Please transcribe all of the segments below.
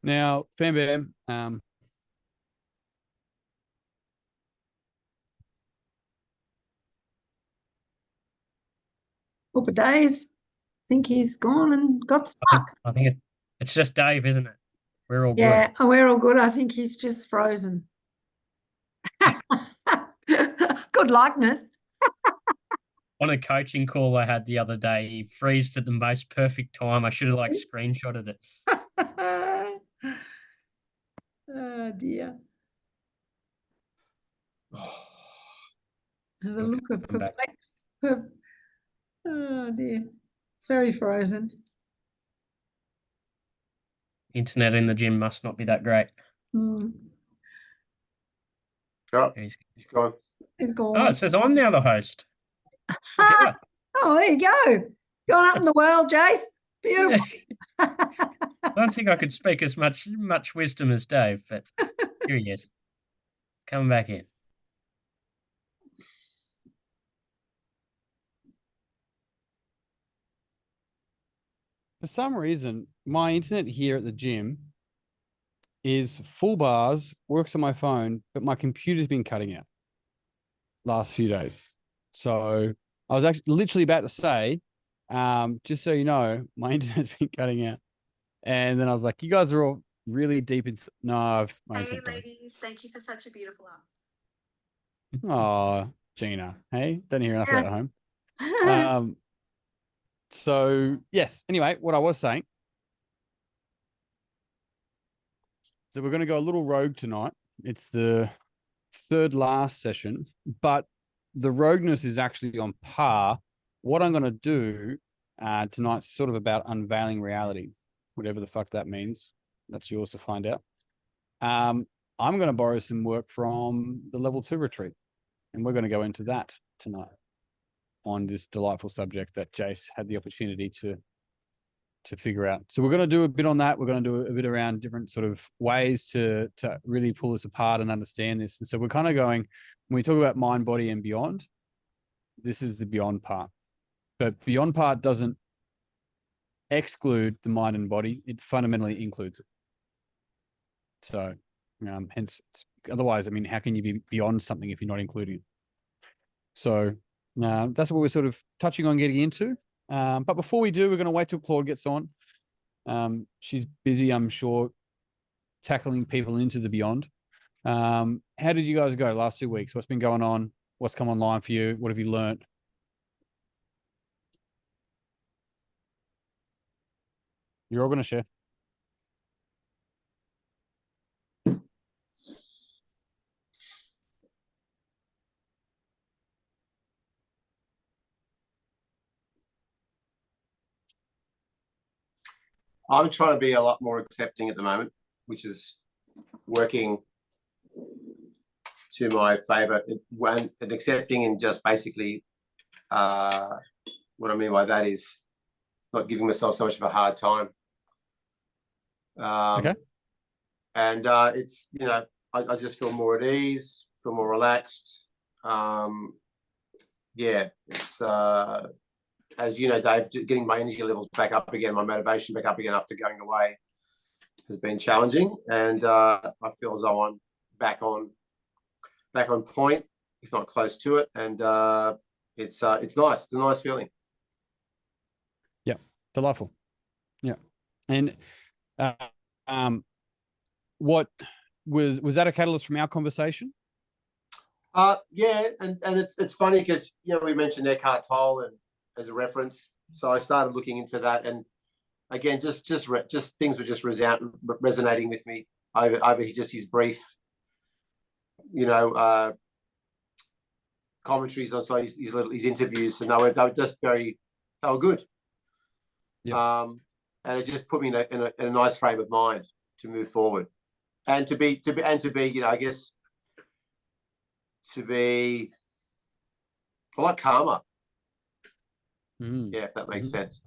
Now, Fam Bam, Couple of days. Think he's gone and got I think stuck. I think it's just Dave, isn't it? We're all good. Yeah, we're all good. I think he's just frozen. Good likeness. On a coaching call I had the other day, he freezed at the most perfect time. I should have screenshotted it. Oh dear. The He'll look of come back. perplex. Oh dear. It's very frozen. Internet in the gym must not be that great. Mm. Oh, He's- he's gone. He's Oh, gone. it says I'm now the host. Look at that. Oh, there you go. Gone up in the world, Jace. Yeah. Beautiful. I don't think I could speak as much wisdom as Dave, but here he is. Coming back in. for some reason, my internet here at the gym is full bars, works on my phone, but my computer's been cutting out last few days. So I was actually literally about to say, just so you know, my internet's been cutting out. And then I was like, you guys are all really deep in. No, my Hey, internet died. ladies. Thank you for such a beautiful app. Oh, Gina. Hey, don't hear enough of that at home. Yeah. So yes. Anyway, what I was saying. So we're going to go a little rogue tonight. It's the third last session, but the rogueness is actually on par. What I'm going to do tonight's sort of about unveiling reality, whatever the fuck that means. That's yours to find out. I'm going to borrow some work from the level 2 retreat, and we're going to go into that tonight on this delightful subject that Jace had the opportunity to figure out. So we're going to do a bit on that. We're going to do a bit around different sort of ways to really pull this apart and understand this. And so we're kind of going, when we talk about mind, body, and beyond, this is the beyond part. But beyond part doesn't exclude the mind and body. It fundamentally includes it. So hence, otherwise, I mean, how can you be beyond something if you're not including it? So that's what we're sort of touching on getting into. But before we do, we're going to wait till Claude gets on. She's busy, I'm sure, tackling people into the beyond. How did you guys go last 2 weeks? What's been going on? What's come online for you? What have you learned? You're all going to share. I'm trying to be a lot more accepting at the moment, which is working to my favor. And accepting and just basically what I mean by that is not giving myself so much of a hard time. Okay. And it's, I just feel more at ease, feel more relaxed. Yeah, it's as you know, Dave, getting my energy levels back up again, my motivation back up again after going away has been challenging, and I feel as though I'm back on point, if not close to it, and it's nice. It's a nice feeling. Yeah, delightful. Yeah, and what was that a catalyst from our conversation? Yeah, and it's funny because we mentioned Eckhart Tolle and as a reference, so I started looking into that, and again, just things were just resonating with me over just his brief, commentaries on his interviews, and they were just they were good. Yeah. And it just put me in a nice frame of mind to move forward, and to be I guess to be a lot calmer. Yeah, if that makes sense.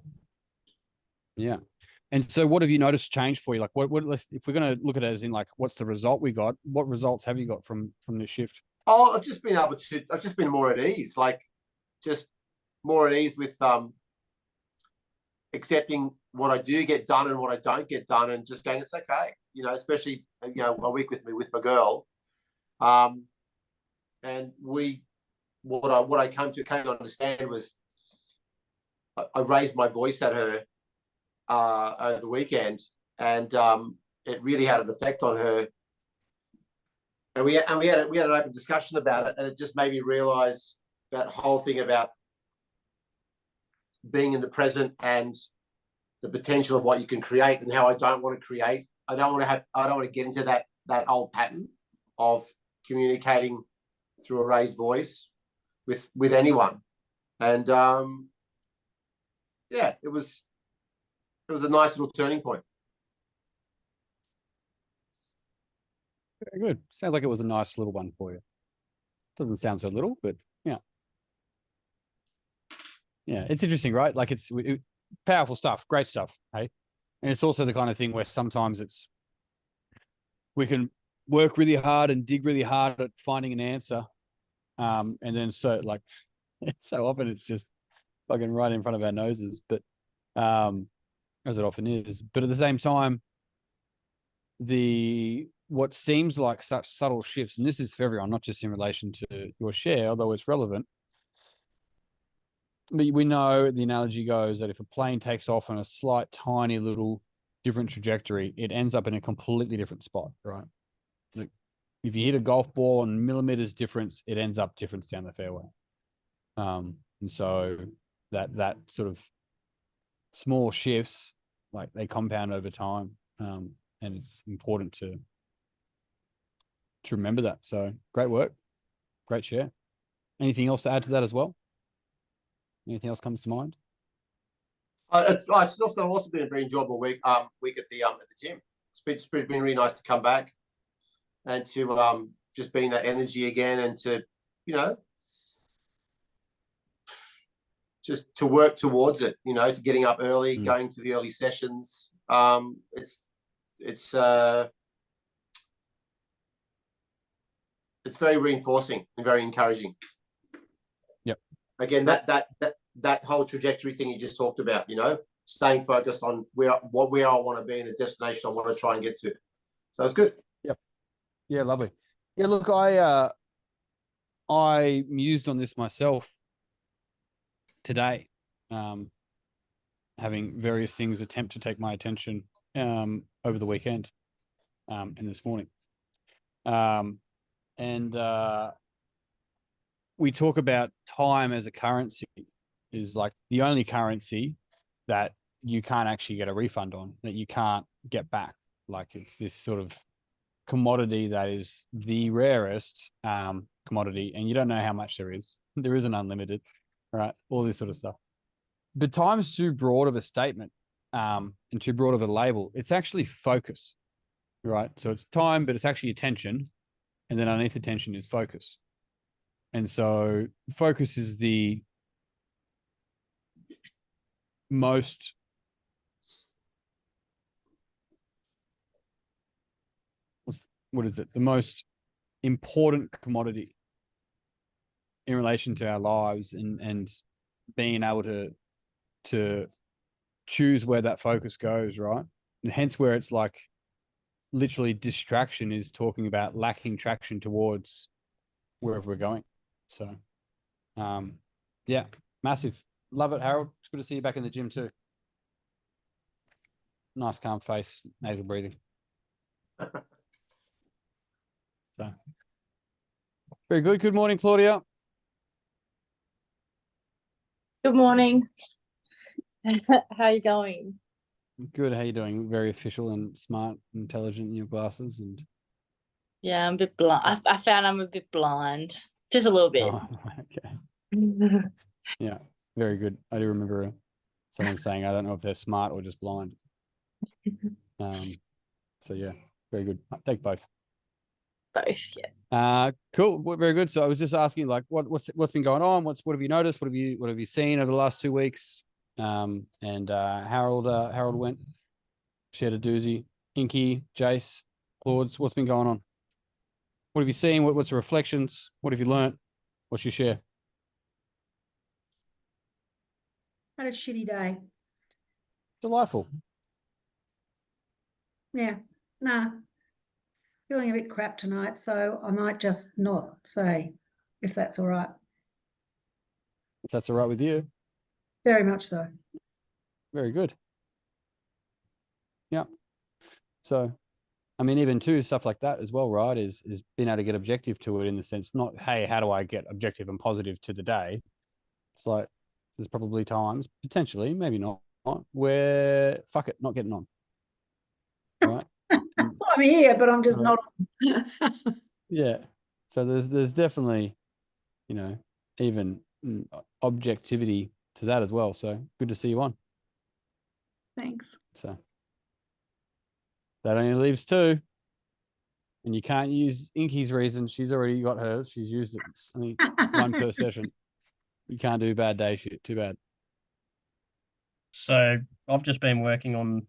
Yeah. And so what have you noticed change for you? Like what if we're going to look at it as in like, what's the result we got? What results have you got from this shift? Oh, I've just been more at ease, like just more at ease with accepting what I do get done and what I don't get done, and just going, it's okay, you know, especially, you know, a week with my girl. And what I came to understand was I raised my voice at her over the weekend, and it really had an effect on her. And we had an open discussion about it, and it just made me realize that whole thing about being in the present and the potential of what you can create, and how I don't want to create. I don't want to get into that old pattern of communicating through a raised voice with anyone. And yeah, it was a nice little turning point. Very good. Sounds like it was a nice little one for you. Doesn't sound so little, but yeah. Yeah, it's interesting, right? Like it's powerful stuff, great stuff, hey? And it's also the kind of thing where sometimes we can work really hard and dig really hard at finding an answer. And then so often it's just fucking right in front of our noses, but as it often is. But at the same time, what seems like such subtle shifts, and this is for everyone, not just in relation to your share, although it's relevant. But we know the analogy goes that if a plane takes off on a slight, tiny little different trajectory, it ends up in a completely different spot, right? Like if you hit a golf ball on millimeters difference, it ends up difference down the fairway. And so that sort of small shifts, like they compound over time. And it's important to remember that. So great work. Great share. Anything else to add to that as well? Anything else comes to mind? It's also been a very enjoyable week at the gym. It's been really nice to come back and to just be in that energy again, and to, you know, just to work towards it, you know, to getting up early, going to the early sessions. It's very reinforcing and very encouraging. Yep. Again, that whole trajectory thing you just talked about, you know, staying focused on where I want to be and the destination I want to try and get to. So it's good. Yep. Yeah, lovely. Yeah, look, I mused on this myself today, having various things attempt to take my attention over the weekend and this morning. And we talk about time as a currency, is like the only currency that you can't actually get a refund on, that you can't get back. Like it's this sort of commodity that is the rarest commodity, and you don't know how much there is. There isn't unlimited, right? All this sort of stuff. But time's too broad of a statement and too broad of a label. It's actually focus, right? So it's time, but it's actually attention. And then underneath attention is focus. And so focus is the most the most important commodity in relation to our lives, and being able to choose where that focus goes, right? And hence where it's like literally distraction is talking about lacking traction towards wherever we're going. So yeah, massive. Love it, Harold. It's good to see you back in the gym too. Nice calm face, nasal breathing. So very good. Good morning, Claudia. Good morning. How you going? Good. How you doing? Very official and smart, intelligent in your glasses, and Yeah, I'm a bit blind. I found I'm a bit blind, just a little bit. oh, okay. Yeah, very good. I do remember someone saying, I don't know if they're smart or just blind. So yeah, very good. I take both. Both, yeah. Cool. Well, very good. So I was just asking, like, what's been going on? What have you noticed? What have you seen over the last 2 weeks? And Harold went, shared a doozy. Inky, Jace, Claude's, what's been going on? What have you seen? What's the reflections? What have you learnt? What's your share? Had a shitty day. Delightful. Yeah, nah. Feeling a bit crap tonight, so I might just not say, if that's all right. If that's all right with you. Very much so. Very good. Yeah. So, I mean, even too, stuff like that as well, right? Is being able to get objective to it in the sense, not, hey, how do I get objective and positive to the day? It's like there's probably times, potentially, maybe not, where fuck it, not getting on. Right. I'm here, but I'm just Right. not. Yeah. So there's definitely, you know, even objectivity to that as well. So good to see you on. Thanks. So that only leaves two. And you can't use Inky's reason. She's already got hers. She's used it. It's only one per session. You can't do bad day shit. Too bad. So I've just been working on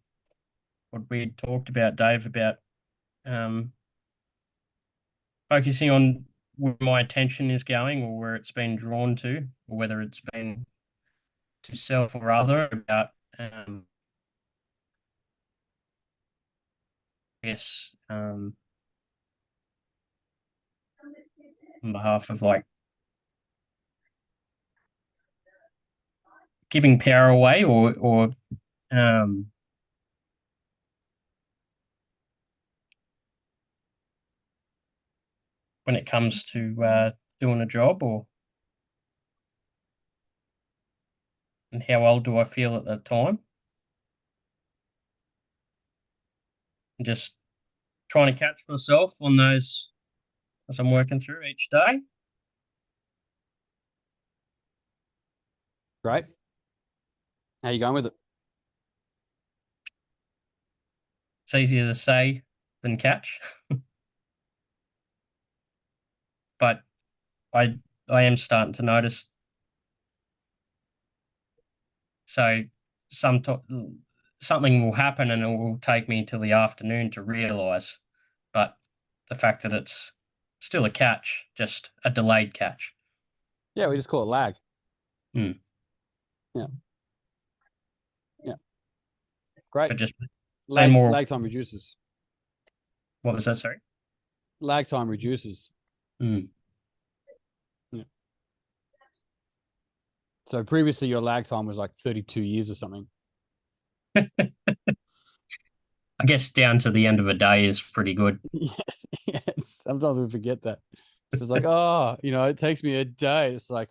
what we had talked about, Dave, about focusing on where my attention is going or where it's been drawn to, or whether it's been to self or other, about I guess on behalf of like giving power away or when it comes to doing a job, or and how old do I feel at that time? And just trying to catch myself on those as I'm working through each day. Great. How you going with it? It's easier to say than catch, but I am starting to notice. So something will happen and it will take me till the afternoon to realise. But the fact that it's still a catch, just a delayed catch. Yeah, we just call it lag. Hmm. Yeah. Yeah. Great. But just lag, more. lag time reduces. What was that? Sorry. Lag time reduces. Hmm. Yeah. So previously your lag time was like 32 years or something. I guess down to the end of a day is pretty good. Yeah, sometimes we forget that. It's like, oh, it takes me a day. It's like,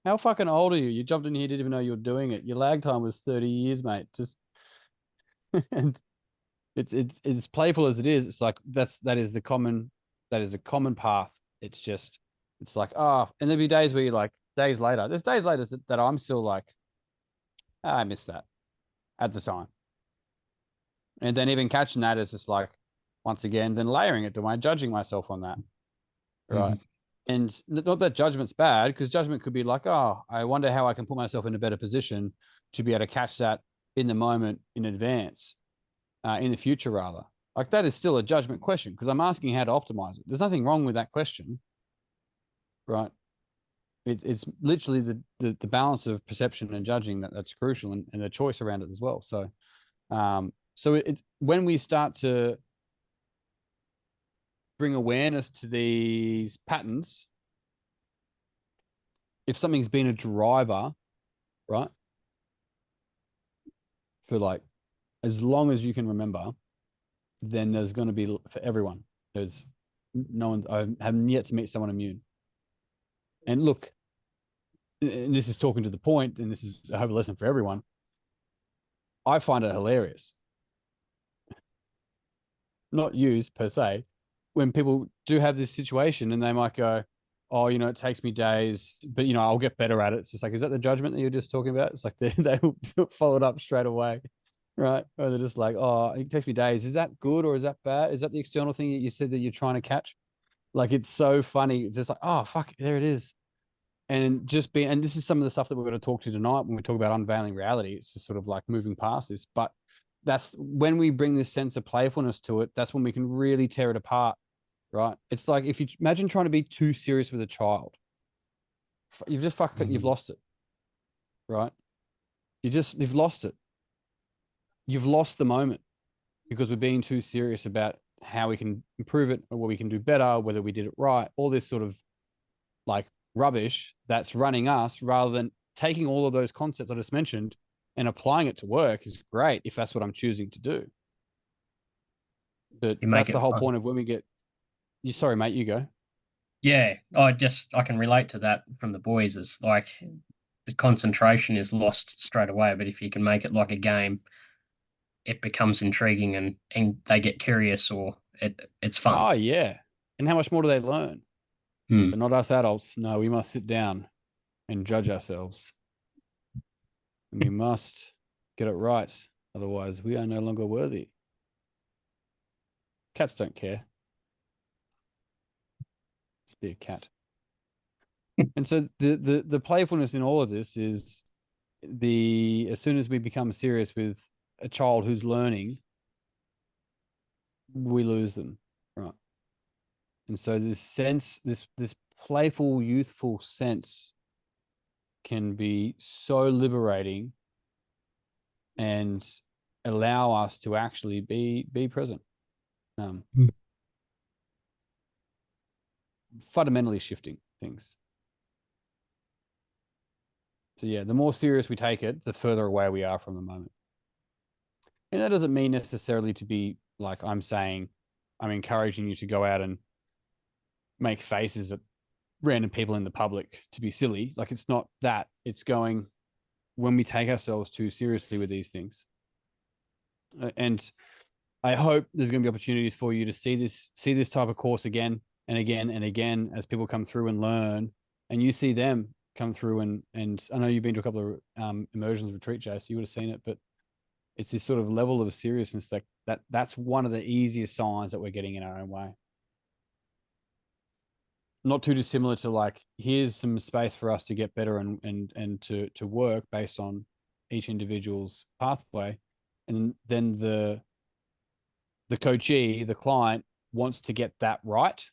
how fucking old are you? You jumped in here, didn't even know you were doing it. Your lag time was 30 years, mate. Just and it's playful as it is. It's like that is a common path. It's like, oh, and there'll be days where you're like, days later. There's days later that I'm still like, I missed that at the time. And then even catching that is just like, once again, then layering it. Am I judging myself on that? Right. Mm-hmm. And not that judgment's bad, because judgment could be like, oh, I wonder how I can put myself in a better position to be able to catch that in the moment in advance, in the future, rather. Like that is still a judgment question because I'm asking how to optimize it. There's nothing wrong with that question. Right. It's literally the balance of perception and judging that's crucial and the choice around it as well. So, when we start to bring awareness to these patterns, if something's been a driver, right, for like as long as you can remember, then there's going to be for everyone. There's no one. I haven't yet to meet someone immune. And look, and this is talking to the point, and this is I hope a lesson for everyone. I find it hilarious, not used per se, when people do have this situation and they might go, oh, it takes me days, but I'll get better at it. It's just like, is that the judgment that you're just talking about? It's like they followed up straight away, right? Or they're just like, oh, it takes me days. Is that good or is that bad? Is that the external thing that you said that you're trying to catch? Like, it's so funny. It's just like, oh, fuck, there it is. And and this is some of the stuff that we're going to talk to tonight when we talk about unveiling reality. It's just sort of like moving past this, but that's when we bring this sense of playfulness to it. That's when we can really tear it apart. Right. It's like if you imagine trying to be too serious with a child, you've just fucked it, you've lost it. Right. You've lost it. you've lost the moment because we're being too serious about how we can improve it or what we can do better, whether we did it right, all this sort of like rubbish that's running us, rather than taking all of those concepts I just mentioned and applying it to work is great if that's what I'm choosing to do. But You make that's the it whole fun. point of when we get you. Sorry, mate, you go. Yeah, I can relate to that from the boys. It's like the concentration is lost straight away, but if you can make it like a game, it becomes intriguing and they get curious or it's fun. Oh, yeah. And how much more do they learn? Hmm. But not us adults. No, we must sit down and judge ourselves. And we must get it right. Otherwise, we are no longer worthy. Cats don't care. Just be a cat. And so the playfulness in all of this is as soon as we become serious with a child who's learning, we lose them. Right. And so this sense, this playful, youthful sense can be so liberating and allow us to actually be present. Fundamentally shifting things. So yeah, the more serious we take it, the further away we are from the moment. And that doesn't mean necessarily to be like I'm saying, I'm encouraging you to go out and make faces at random people in the public to be silly. Like it's not that. It's going when we take ourselves too seriously with these things. And I hope there's going to be opportunities for you to see this type of course again and again and again as people come through and learn, and you see them come through and I know you've been to a couple of immersions retreat, Jay, so you would have seen it, but it's this sort of level of seriousness that's one of the easiest signs that we're getting in our own way. Not too dissimilar to like, here's some space for us to get better and to work based on each individual's pathway. And then the coachee, the client, wants to get that right.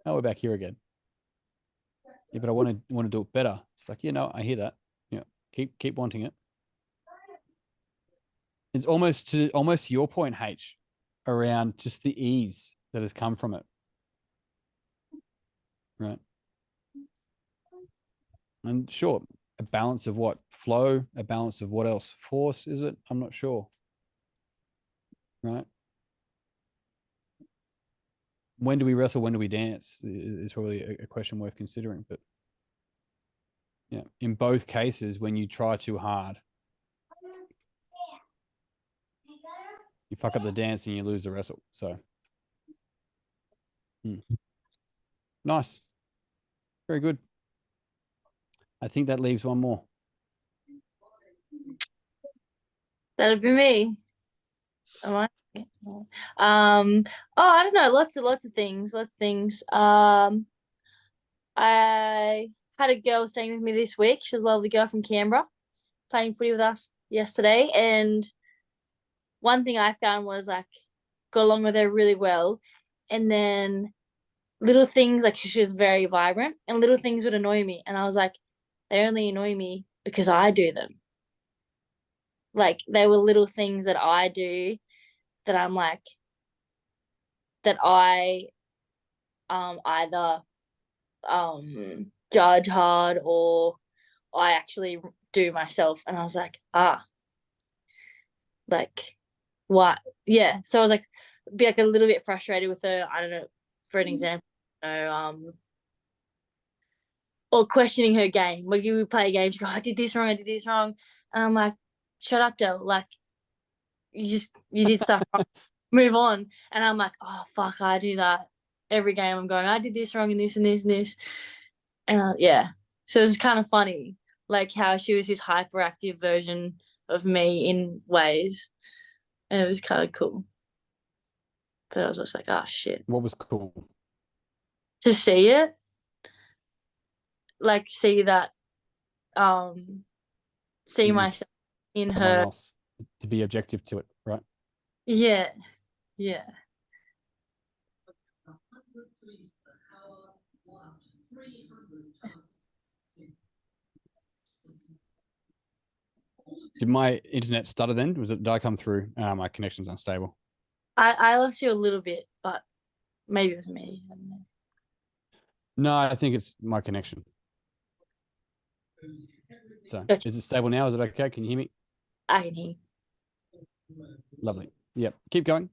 Oh, we're back here again. Yeah, but I want to do it better. It's like, I hear that. Yeah, keep wanting it. It's almost to your point, H, around just the ease that has come from it. Right. And sure, a balance of what? Flow, a balance of what else? Force, is it? I'm not sure. Right. When do we wrestle? When do we dance? Is probably a question worth considering. But yeah, in both cases, when you try too hard, you fuck up the dance and you lose the wrestle. So, nice. Very good. I think that leaves one more. That'd be me. Am I? Oh, I don't know. Lots of things. I had a girl staying with me this week. She was a lovely girl from Canberra, playing footy with us yesterday. And one thing I found was like, got along with her really well. And then little things, like she was very vibrant, and little things would annoy me. And I was like, they only annoy me because I do them. Like they were little things that I do that I'm like, that I either judge hard or I actually do myself. And I was like, like what? Yeah. So I was like, be like a little bit frustrated with her. I don't know, for an example, or questioning her game. Like you would play a game, she go, I did this wrong, I did this wrong. And I'm like, shut up, Del. Like you did stuff wrong. Move on. And I'm like, oh fuck, I do that every game. I'm going, I did this wrong and this and this and this. And yeah. So it was kind of funny, like how she was this hyperactive version of me in ways. And it was kind of cool. But I was just like, oh shit. What was cool? To see it, like see that, see myself in Someone her. else, to be objective to it, right? Yeah, yeah. Did my internet stutter then? Did I come through? My connection's unstable. I lost you a little bit, but maybe it was me. I don't know. No, I think it's my connection. So Gotcha. is it stable now? Is it okay? Can you hear me? I can hear you. Lovely. Yep. Keep going.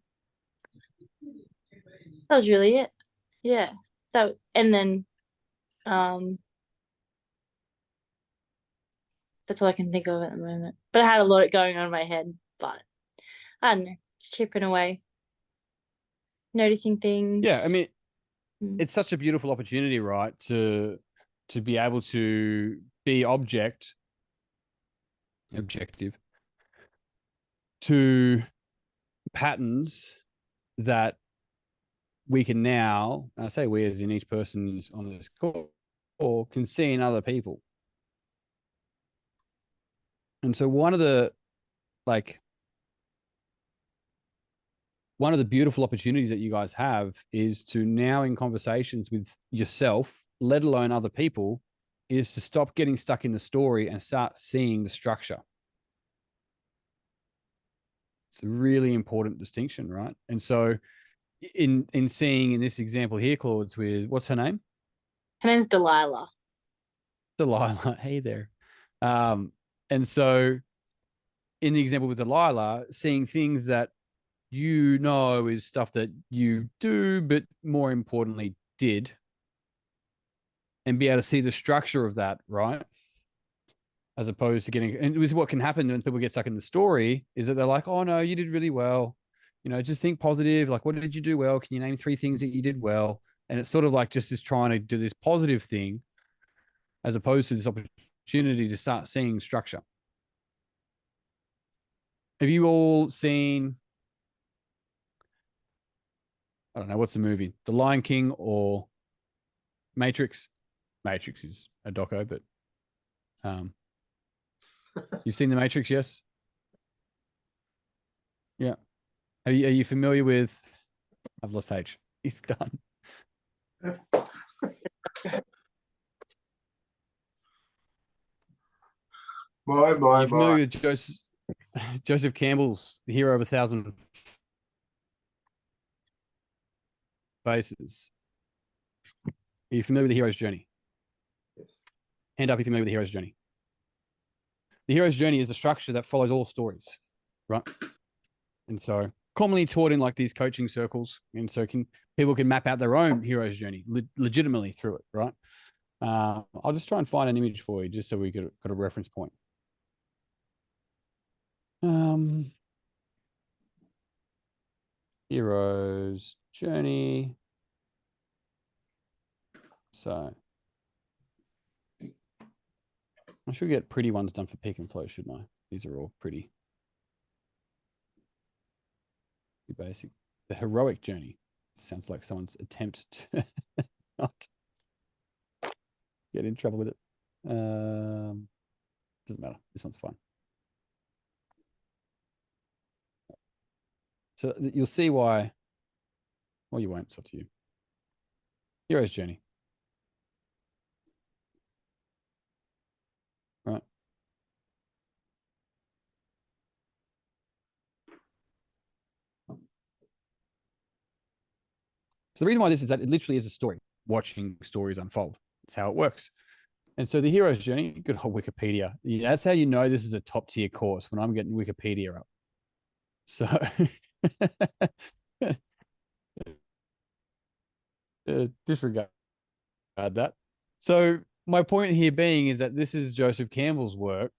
That was really it. Yeah. And then that's all I can think of at the moment. But I had a lot going on in my head, but I don't know, just chipping away. Noticing things. Yeah, I mean, Mm. it's such a beautiful opportunity, right? To be able to be objective to patterns that we can now, I say we as in each person on this call, or can see in other people. And so one of the beautiful opportunities that you guys have is to now in conversations with yourself, let alone other people, is to stop getting stuck in the story and start seeing the structure. It's a really important distinction, right? And so in seeing in this example here, Claude's with, what's her name? Her name's Delilah. Delilah. Hey there. And so in the example with Delilah, seeing things that you know is stuff that you do, but more importantly did, and be able to see the structure of that, right? As opposed to getting, and it was what can happen when people get stuck in the story is that they're like, oh no, you did really well. You know, just think positive. Like, what did you do well? Can you name 3 things that you did well? And it's sort of like just is trying to do this positive thing as opposed to this opportunity to start seeing structure. Have you all seen, I don't know, what's the movie? The Lion King or Matrix? Matrix is a doco, but you've seen The Matrix, yes? Yeah. Are you familiar with, I've lost H. He's done. Are you familiar with Joseph Campbell's The Hero of 1,000 Faces? Are you familiar with The Hero's Journey? Yes. Hand up if you're familiar with The Hero's Journey. The Hero's Journey is the structure that follows all stories, right? And so commonly taught in like these coaching circles. And so people can map out their own hero's journey legitimately through it, right? I'll just try and find an image for you just so we got a reference point. Hero's Journey. So I should get pretty ones done for Peak and Flow, shouldn't I? These are all pretty basic. The Heroic Journey sounds like someone's attempt to not get in trouble with it. Doesn't matter. This one's fine. So you'll see why. Well, you won't. It's up to you. Hero's Journey. Right. So the reason why this is that it literally is a story, watching stories unfold. That's how it works. And so the hero's journey, good old Wikipedia. Yeah, that's how you know this is a top tier course when I'm getting Wikipedia up. So disregard that. So my point here being is that this is Joseph Campbell's work,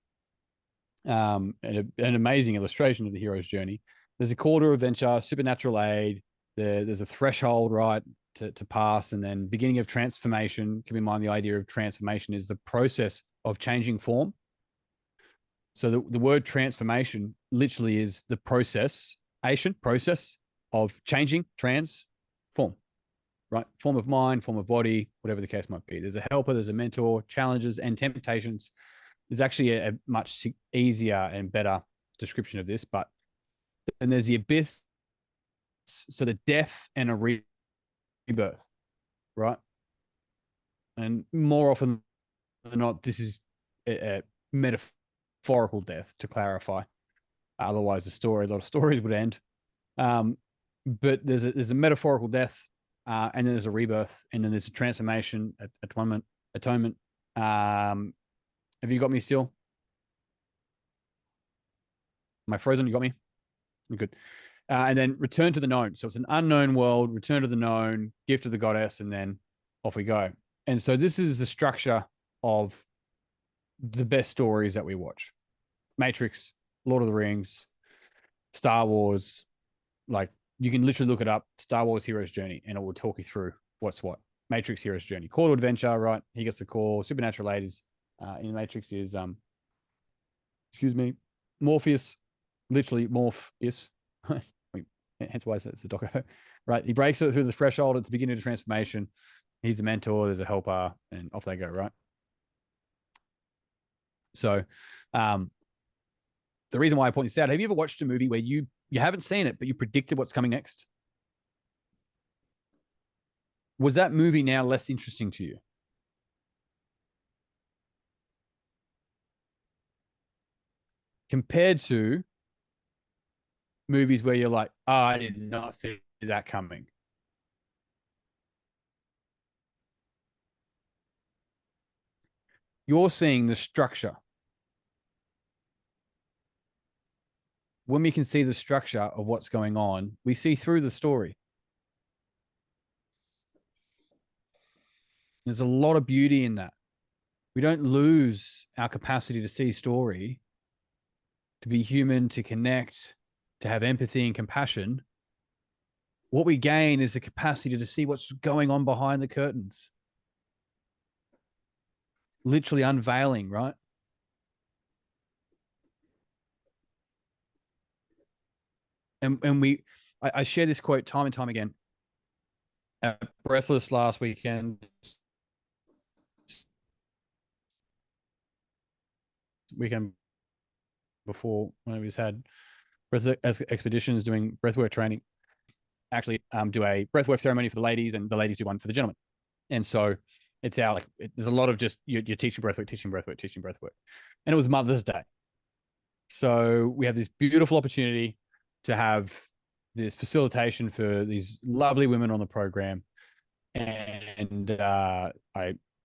and an amazing illustration of the hero's journey. There's a call to adventure, supernatural aid. There's a threshold, right, to pass, and then beginning of transformation. Keep in mind the idea of transformation is the process of changing form. So the word transformation literally is the process of changing, transform, right? Form of mind, form of body, whatever the case might be. There's a helper, there's a mentor, challenges and temptations. There's actually a much easier and better description of this, but then there's the abyss, so the death and a rebirth, right? And more often than not, this is a metaphor metaphorical death, to clarify. Otherwise, a lot of stories would end. But there's a metaphorical death, and then there's a rebirth, and then there's a transformation, atonement. Have you got me still? Am I frozen? You got me? You're good. And then return to the known. So it's an unknown world, return to the known, gift of the goddess, and then off we go. And so this is the structure of the best stories that we watch. Matrix, Lord of the Rings, Star Wars. Like, you can literally look it up, Star Wars Hero's Journey, and it will talk you through what's what. Matrix Hero's Journey. Call to adventure, right? He gets the call. Supernatural ladies in Matrix is Morpheus, literally Morpheus. Hence why it's the doco, right? He breaks it through the threshold at the beginning of the transformation. He's the mentor, there's a helper, and off they go, right? So the reason why I point this out, have you ever watched a movie where you haven't seen it, but you predicted what's coming next? Was that movie now less interesting to you? Compared to movies where you're like, oh, I did not see that coming. You're seeing the structure. When we can see the structure of what's going on, we see through the story. There's a lot of beauty in that. We don't lose our capacity to see story, to be human, to connect, to have empathy and compassion. What we gain is the capacity to see what's going on behind the curtains. Literally unveiling, right? And I share this quote time and time again. Breathless last weekend, before, when we had breath expeditions doing breathwork training, actually do a breathwork ceremony for the ladies, and the ladies do one for the gentlemen. And so it's there's a lot of just you're teaching breathwork. And it was Mother's Day. So we have this beautiful opportunity to have this facilitation for these lovely women on the program. And I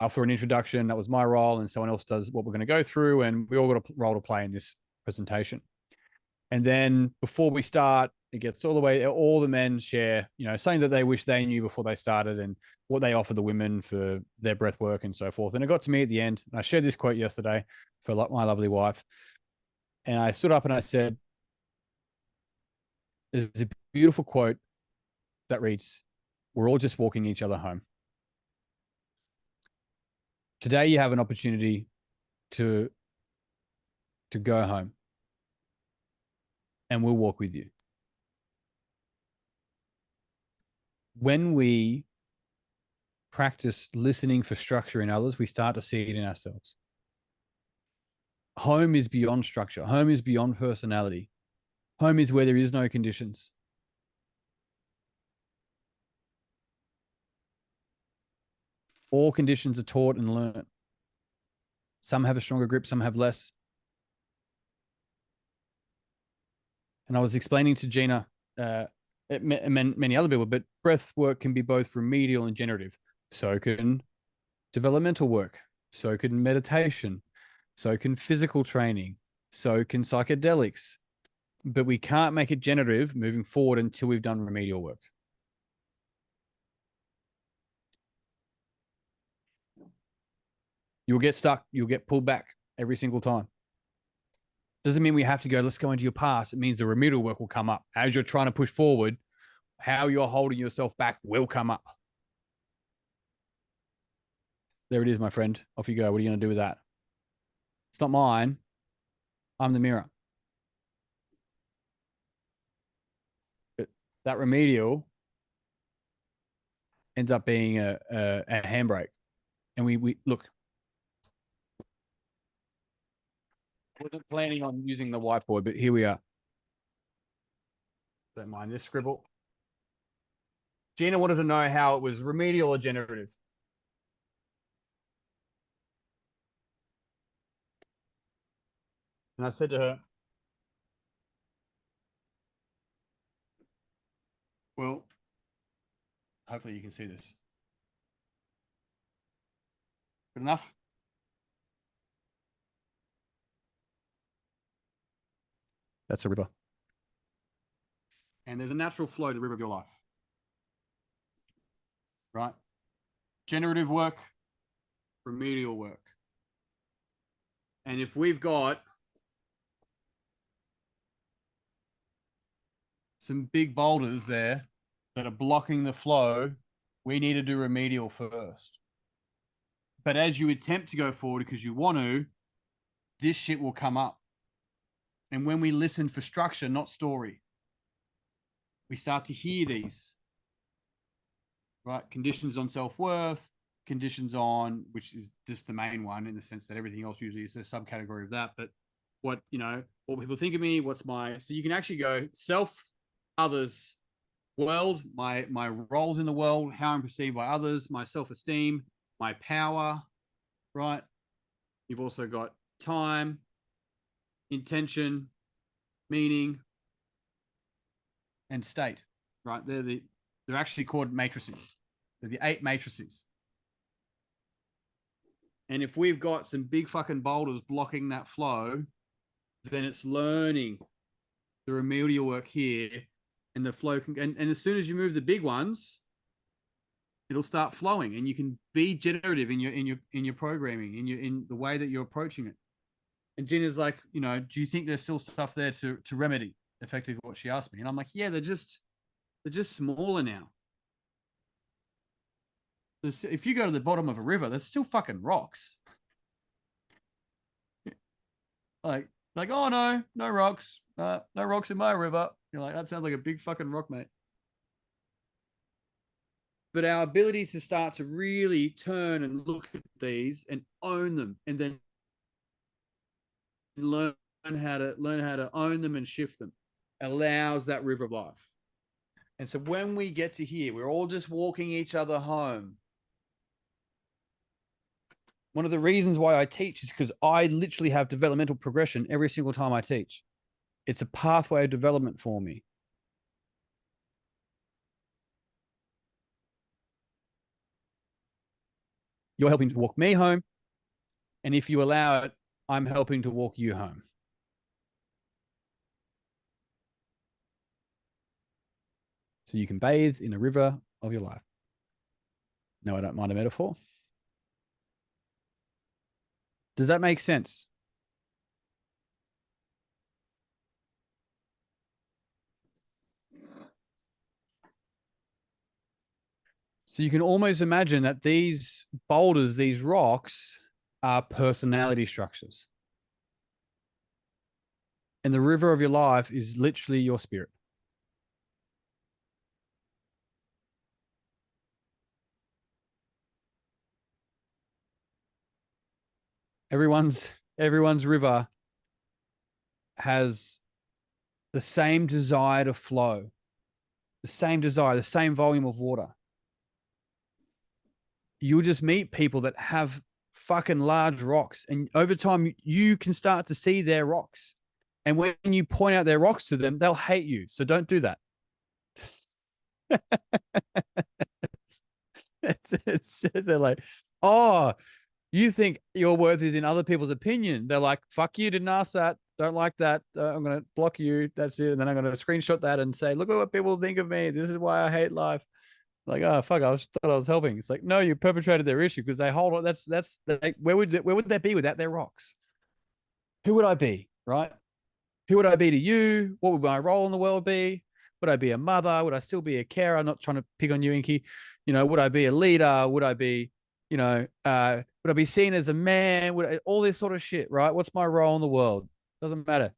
offer an introduction. That was my role, and someone else does what we're going to go through, and we all got a role to play in this presentation. And then before we start, it gets all the men share, something that they wish they knew before they started, and what they offer the women for their breath work and so forth. And it got to me at the end. I shared this quote yesterday for my lovely wife. And I stood up and I said, there's a beautiful quote that reads, "We're all just walking each other home." Today, you have an opportunity to go home, and we'll walk with you. When we practice listening for structure in others, we start to see it in ourselves. Home is beyond structure. Home is beyond personality. Home is where there is no conditions. All conditions are taught and learned. Some have a stronger grip, some have less. And I was explaining to Gina, many other people, but breath work can be both remedial and generative. So can developmental work. So can meditation. So can physical training. So can psychedelics. But we can't make it generative moving forward until we've done remedial work. You'll get stuck. You'll get pulled back every single time. Doesn't mean we have to go, let's go into your past. It means the remedial work will come up. As you're trying to push forward, how you're holding yourself back will come up. There it is, my friend. Off you go. What are you going to do with that? It's not mine. I'm the mirror. But that remedial ends up being a handbrake. And we look, I wasn't planning on using the whiteboard, but here we are. Don't mind this scribble. Gina wanted to know how it was remedial or generative. And I said to her, well, hopefully you can see this. Good enough? That's a river. And there's a natural flow to the river of your life. Right? Generative work, remedial work. And if we've got some big boulders there that are blocking the flow, we need to do remedial first. But as you attempt to go forward because you want to, this shit will come up. And when we listen for structure, not story, we start to hear these, right? Conditions on self-worth, conditions on, which is just the main one in the sense that everything else usually is a subcategory of that. But what, what people think of me, so you can actually go self, others, world, my roles in the world, how I'm perceived by others, my self-esteem, my power, right? You've also got time, intention, meaning, and state, right? They're actually called matrices. They're the 8 matrices. And if we've got some big fucking boulders blocking that flow, then it's learning the remedial work here, and the flow can. And as soon as you move the big ones, it'll start flowing, and you can be generative in your programming, in the way that you're approaching it. And Gina's like, do you think there's still stuff there to remedy? Effectively, what she asked me, and I'm like, yeah, they're just smaller now. If you go to the bottom of a river, there's still fucking rocks. like, oh no rocks, no rocks in my river. You're like, that sounds like a big fucking rock, mate. But our ability to start to really turn and look at these and own them, and then learn how to own them and shift them, allows that river of life. And so when we get to here, we're all just walking each other home. One of the reasons why I teach is because I literally have developmental progression every single time I teach. It's a pathway of development for me. You're helping to walk me home. And if you allow it, I'm helping to walk you home. So you can bathe in the river of your life. No, I don't mind a metaphor. Does that make sense? So you can almost imagine that these boulders, these rocks, are personality structures. And the river of your life is literally your spirit. Everyone's river has the same desire to flow, the same desire, the same volume of water. You'll just meet people that have fucking large rocks, and over time you can start to see their rocks. And when you point out their rocks to them, they'll hate you. So don't do that. it's just, they're like, oh, you think your worth is in other people's opinion. They're like, fuck you, didn't ask that. Don't like that. I'm going to block you. That's it. And then I'm going to screenshot that and say, look at what people think of me. This is why I hate life. Like, oh, fuck, thought I was helping. It's like, no, you perpetrated their issue because they hold on. That's like, where would they be without their rocks? Who would I be, right? Who would I be to you? What would my role in the world be? Would I be a mother? Would I still be a carer? I'm not trying to pick on you, Inky. Would I be a leader? Would I be, would I be seen as a man? All this sort of shit, right? What's my role in the world? Doesn't matter.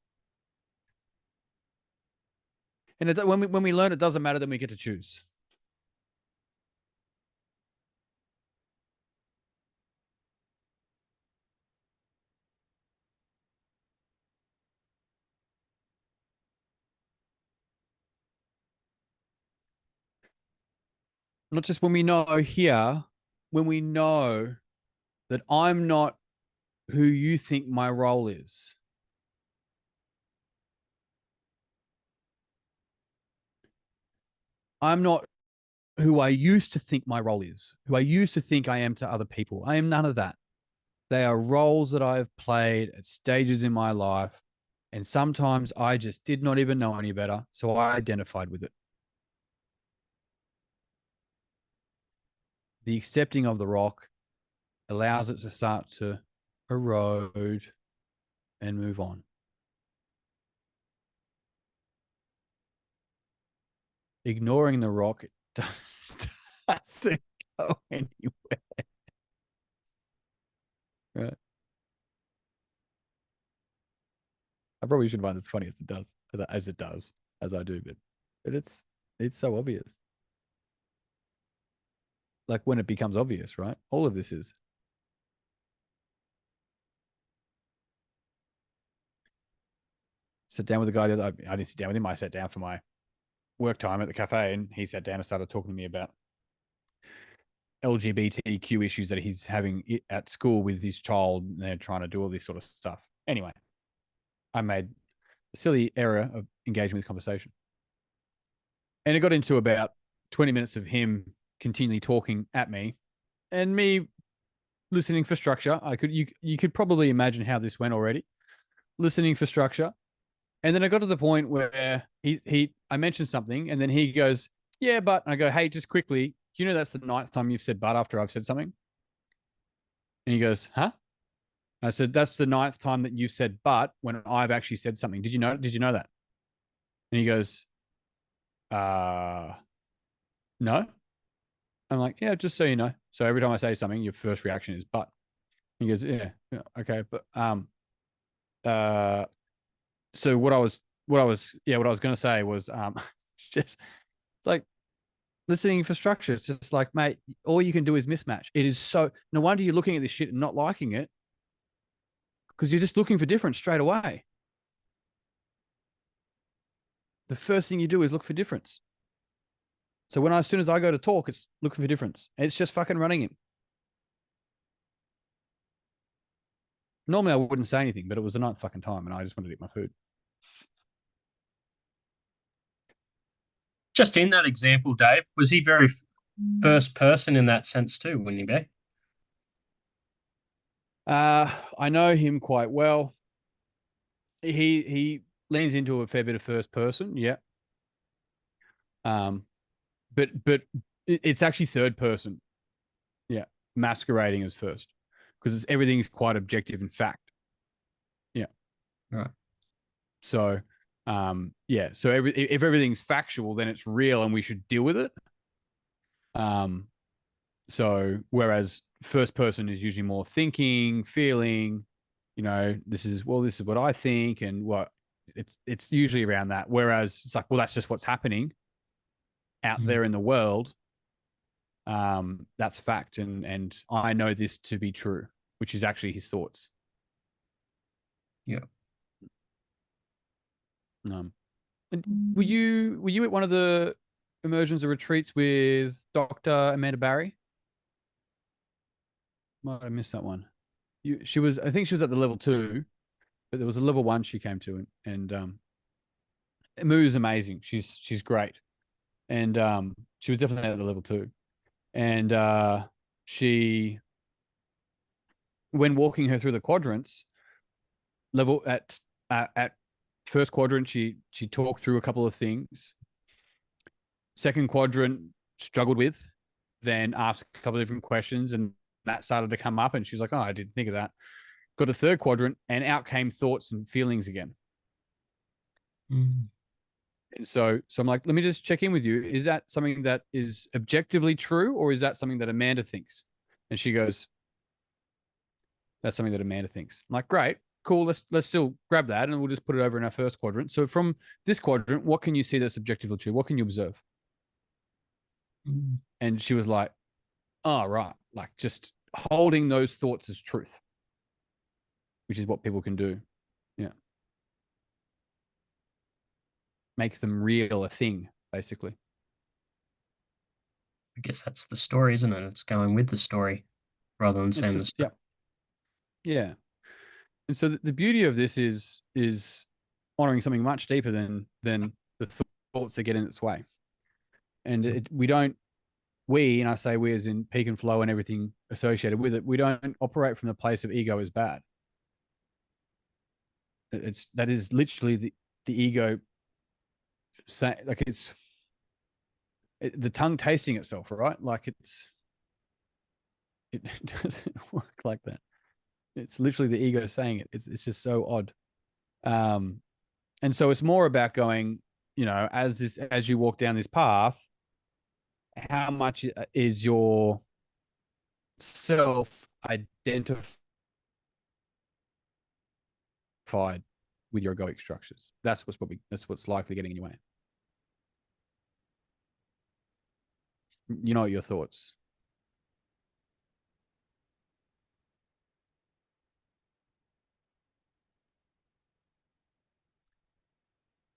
And when we learn it doesn't matter, then we get to choose. Not just when we know here, when we know that I'm not who you think my role is. I'm not who I used to think my role is, who I used to think I am to other people. I am none of that. They are roles that I have played at stages in my life. And sometimes I just did not even know any better. So I identified with it. The accepting of the rock allows it to start to erode and move on. Ignoring the rock doesn't go anywhere. Right. I probably shouldn't find it as funny as it does, as I do, but it's so obvious. Like when it becomes obvious, right? All of this is. Sat down with the guy the other. I didn't sit down with him. I sat down for my work time at the cafe, and he sat down and started talking to me about LGBTQ issues that he's having at school with his child. And they're trying to do all this sort of stuff. Anyway, I made a silly error of engaging with conversation, and it got into about 20 minutes of him continually talking at me, and me listening for structure. You could probably imagine how this went already. Listening for structure. And then I got to the point where I mentioned something, and then he goes, "Yeah, but," and I go, "Hey, just quickly, you know that's the 9th time you've said but after I've said something?" And he goes, "Huh?" I said, "That's the 9th time that you've said but when I've actually said something. Did you know that?" And he goes, no. I'm like, "Yeah, just so you know. So every time I say something, your first reaction is but." He goes, "Yeah, okay, but so what I was going to say was just it's like listening for structure. It's just like, mate, all you can do is mismatch. It is so no wonder you're looking at this shit and not liking it, because you're just looking for difference straight away. The first thing you do is look for difference. So as soon as I go to talk, it's looking for difference. It's just fucking running him. Normally I wouldn't say anything, but it was the 9th fucking time, and I just wanted to eat my food. Just in that example, Dave, was he very first person in that sense too, wouldn't he be? I know him quite well. He leans into a fair bit of first person, yeah. But it's actually third person, yeah, masquerading as first, because everything's quite objective in fact, yeah. Right. So, yeah. So if everything's factual, then it's real, and we should deal with it. So whereas first person is usually more thinking, feeling, this is what I think, and what it's usually around that. Whereas it's like, well, that's just what's happening out there in the world. That's fact, and I know this to be true, which is actually his thoughts. Yeah. Were you at one of the immersions or retreats with Dr. Amanda Barry? Might have missed that one. I think she was at the level 2, but there was a level 1 she came to, and Moo is amazing. She's great, and she was definitely at the level 2, and she, when walking her through the quadrants, level at first quadrant, she talked through a couple of things. Second quadrant struggled with, then asked a couple of different questions, and that started to come up, and she's like, "Oh, I didn't think of that." Got a third quadrant, and out came thoughts and feelings again. And so I'm like, let me just check in with you. Is that something that is objectively true, or is that something that Amanda thinks? And she goes, "That's something that Amanda thinks." I'm like, "Great, cool. Let's still grab that, and we'll just put it over in our first quadrant. So from this quadrant, what can you see that's objectively true? What can you observe?" And she was like, "Oh, right. Like just holding those thoughts as truth, which is what people can do. Yeah. Make them real, a thing, basically." I guess that's the story, isn't it? It's going with the story rather than saying the story. Yeah. And so the beauty of this is honoring something much deeper than the thoughts that get in its way. And we don't, and I say we as in peak and flow and everything associated with it, we don't operate from the place of ego is bad. That is literally the ego saying, like, the tongue tasting itself, right? Like it doesn't work like that. It's literally the ego saying it. It's just so odd. And so it's more about going, as you walk down this path, how much is your self identified with your egoic structures? That's what's likely getting in your way. Your thoughts.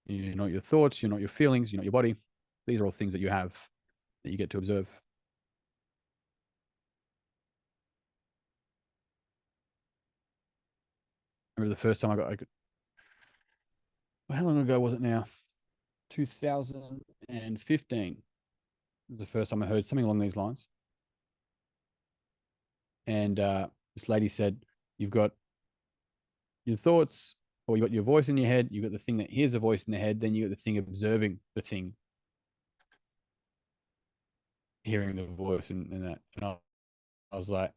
You're not your thoughts, you're not your feelings, you're not your body. These are all things that you have that you get to observe. I remember the first time how long ago was it now? 2015 was the first time I heard something along these lines. And this lady said, you've got your thoughts, or you've got your voice in your head, you've got the thing that hears the voice in the head, then you've got the thing observing the thing, hearing the voice and that. And I was like,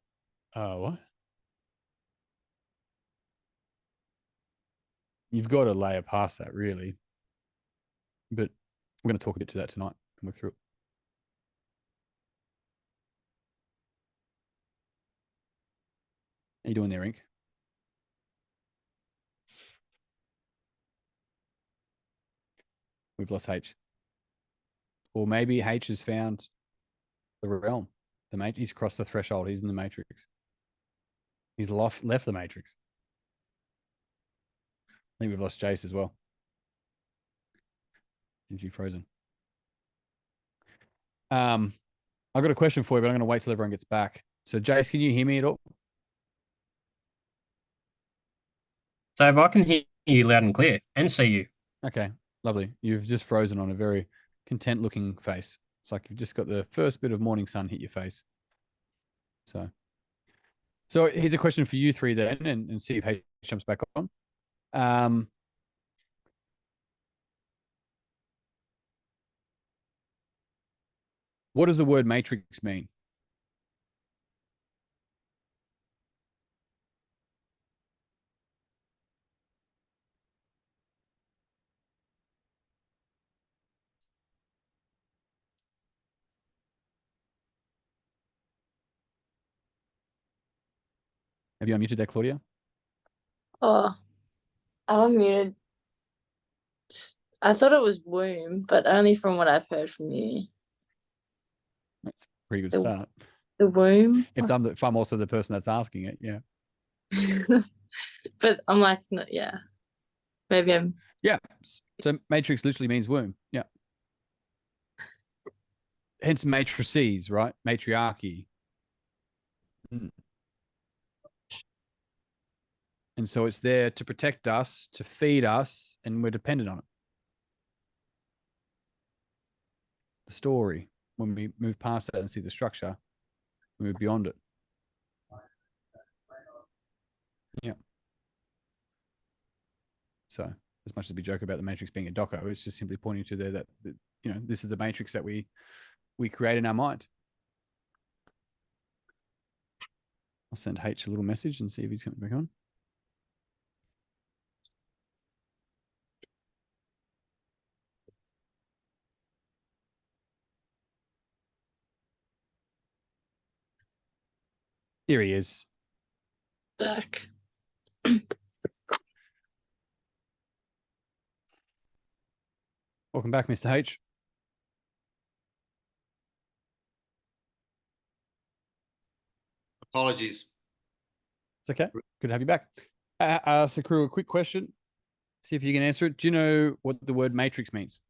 oh, what? You've got to layer past that, really. But we're going to talk a bit to that tonight and work through it. How you doing there, Ink? We've lost H. Or maybe H has found the realm. He's crossed the threshold. He's in the matrix. He's left the matrix. I think we've lost Jace as well. Seems to be frozen. I've got a question for you, but I'm going to wait till everyone gets back. So, Jace, can you hear me at all? So if I can hear you loud and clear and see you. Okay, lovely. You've just frozen on a very content-looking face. It's like you've just got the first bit of morning sun hit your face. So here's a question for you three then, and see if H jumps back on. What does the word matrix mean? Have you unmuted there, Claudia? Oh, I'm unmuted. I thought it was womb, but only from what I've heard from you. That's a pretty good The- start. The womb. If I'm also the person that's asking it, yeah. But I'm like, no, yeah. Maybe I'm. Yeah. So matrix literally means womb. Yeah. Hence matrices, right? Matriarchy. And so it's there to protect us, to feed us, and we're dependent on it. The story, when we move past that and see the structure, we move beyond it. Yeah. So as much as we joke about the matrix being a doco, it's just simply pointing to there that this is the matrix that we create in our mind. I'll send H a little message and see if he's coming back on. Here he is. Back. Welcome back, Mr. H. Apologies. It's okay. Good to have you back. Ask the crew a quick question. See if you can answer it. Do you know what the word matrix means?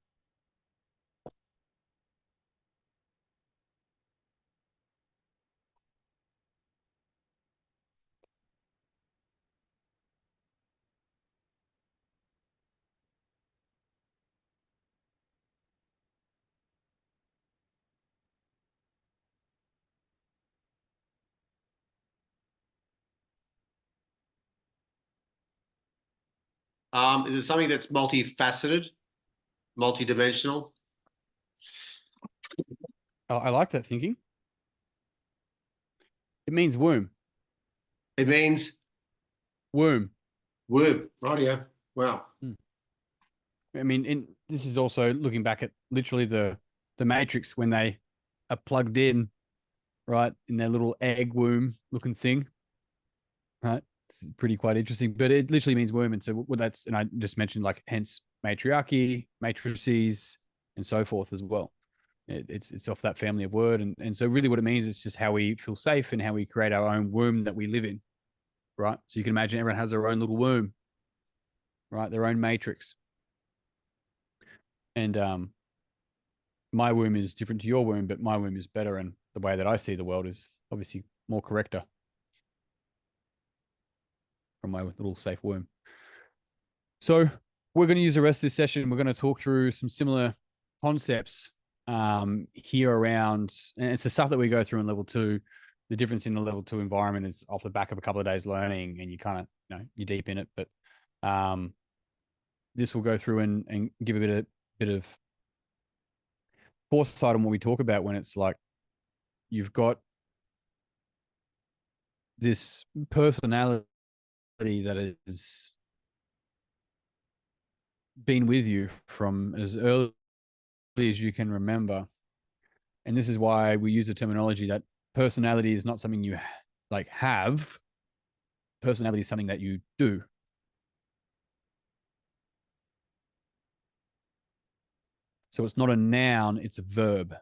Is it something that's multifaceted, multidimensional? I like that thinking. It means womb. It means Womb. womb. Rightio. Wow. I mean, this is also looking back at literally the Matrix when they are plugged in, right, in their little egg womb looking thing, right? It's pretty quite interesting, but it literally means womb, and so what that's, and I just mentioned like hence matriarchy, matrices, and so forth as well. It's off that family of word, and so really what it means is just how we feel safe and how we create our own womb that we live in, right? So you can imagine everyone has their own little womb, right? Their own matrix. And my womb is different to your womb, but my womb is better, and the way that I see the world is obviously more correcter from my little safe womb. So we're going to use the rest of this session. We're going to talk through some similar concepts here around, and it's the stuff that we go through in level 2. The difference in the level 2 environment is off the back of a couple of days learning, and you kind of, you're deep in it. But this will go through and give a bit of foresight on what we talk about when it's like you've got this personality that has been with you from as early as you can remember. And this is why we use the terminology that personality is not something you like have. Personality is something that you do. So it's not a noun, it's a verb.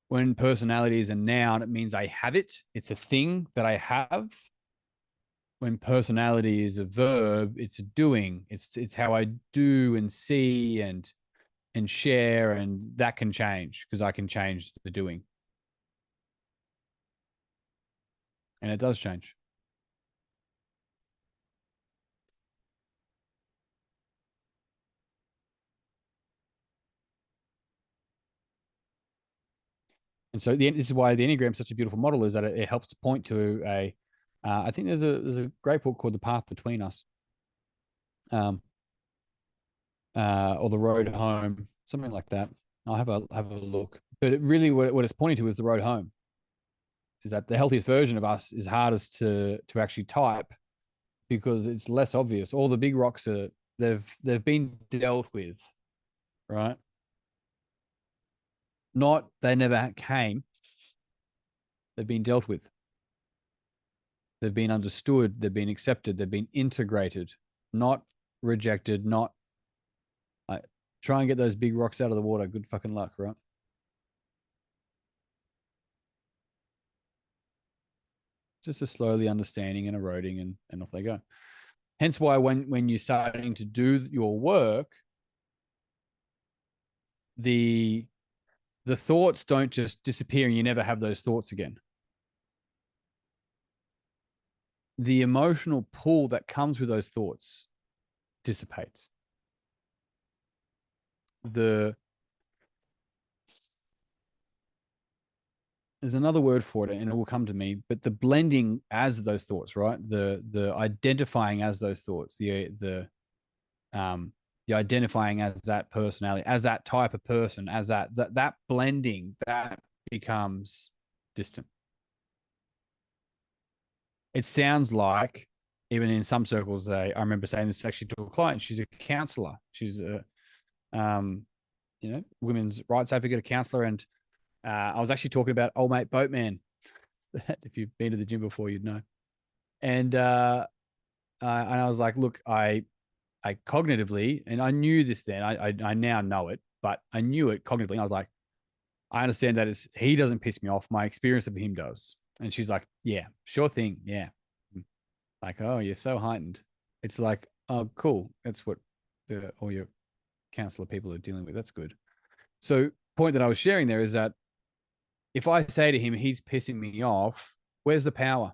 When personality is a noun, it means I have it. It's a thing that I have. When personality is a verb, it's a doing. It's how I do and see and share, and that can change because I can change the doing. And it does change. And so this is why the Enneagram is such a beautiful model, is that it helps to point to a, I think there's a great book called The Path Between Us, or The Road Home, something like that. I'll have a look. But it really, what it's pointing to is the road home. Is that the healthiest version of us is hardest to actually type because it's less obvious. All the big rocks they've been dealt with, right? Not they never came. They've been dealt with. They've been understood. They've been accepted. They've been integrated, not rejected. Not try and get those big rocks out of the water. Good fucking luck, right? Just a slowly understanding and eroding, and off they go. Hence why when you're starting to do your work, the thoughts don't just disappear and you never have those thoughts again. The emotional pull that comes with those thoughts dissipates. There's another word for it, and it will come to me, but the blending as those thoughts, right? The identifying as those thoughts, the identifying as that personality, as that type of person, as that blending, that becomes distant. It sounds like, even in some circles, I remember saying this actually to a client. She's a counselor. She's a women's rights advocate, a counselor, and I was actually talking about old mate Boatman. If you've been to the gym before, you'd know. And I was like, look, I cognitively, and I knew this then. I now know it, but I knew it cognitively. And I was like, I understand that he doesn't piss me off. My experience of him does. And she's like, yeah, sure thing. Yeah. Like, oh, you're so heightened. It's like, oh, cool. That's what all your counselor people are dealing with. That's good. So point that I was sharing there is that if I say to him, he's pissing me off, where's the power?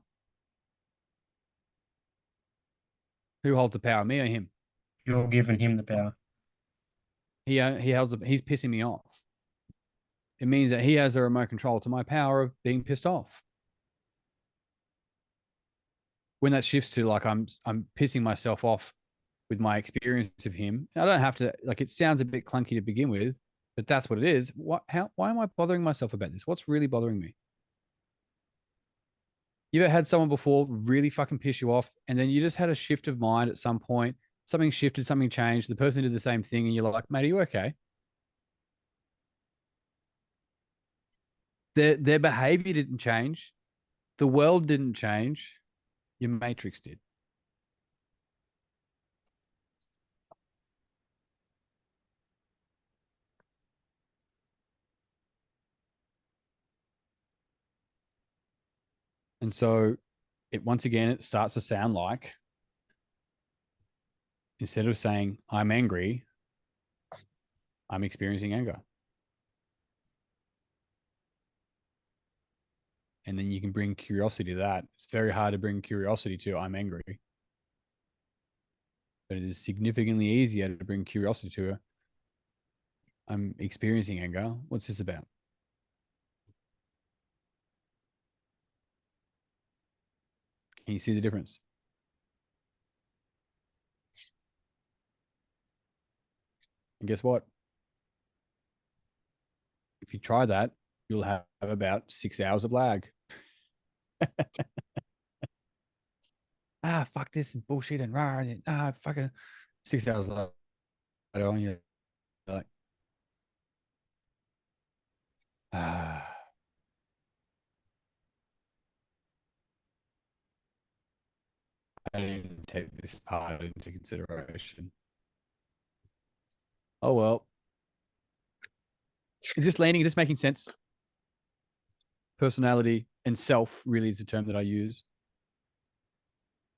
Who holds the power, me or him? You're giving him the power. He's pissing me off. It means that he has the remote control to my power of being pissed off. when that shifts to like I'm pissing myself off with my experience of him, I don't have to, like, it sounds a bit clunky to begin with, but that's what it is. Why am I bothering myself about this? What's really bothering me? You ever had someone before really fucking piss you off, and then you just had a shift of mind at some point, something shifted, something changed, the person did the same thing, and you're like, mate, are you okay? Their behavior didn't change. The world didn't change. Your matrix did. And so once again, it starts to sound like, instead of saying, I'm angry, I'm experiencing anger. And then you can bring curiosity to that. It's very hard to bring curiosity to, I'm angry. But it is significantly easier to bring curiosity to, I'm experiencing anger. What's this about? Can you see the difference? And guess what? If you try that, you'll have about 6 hours of lag. Fuck this bullshit and rah, fucking 6 hours later on, you're like, I didn't take this part into consideration. Oh well. Is this landing? Is this making sense? Personality and self really is the term that I use.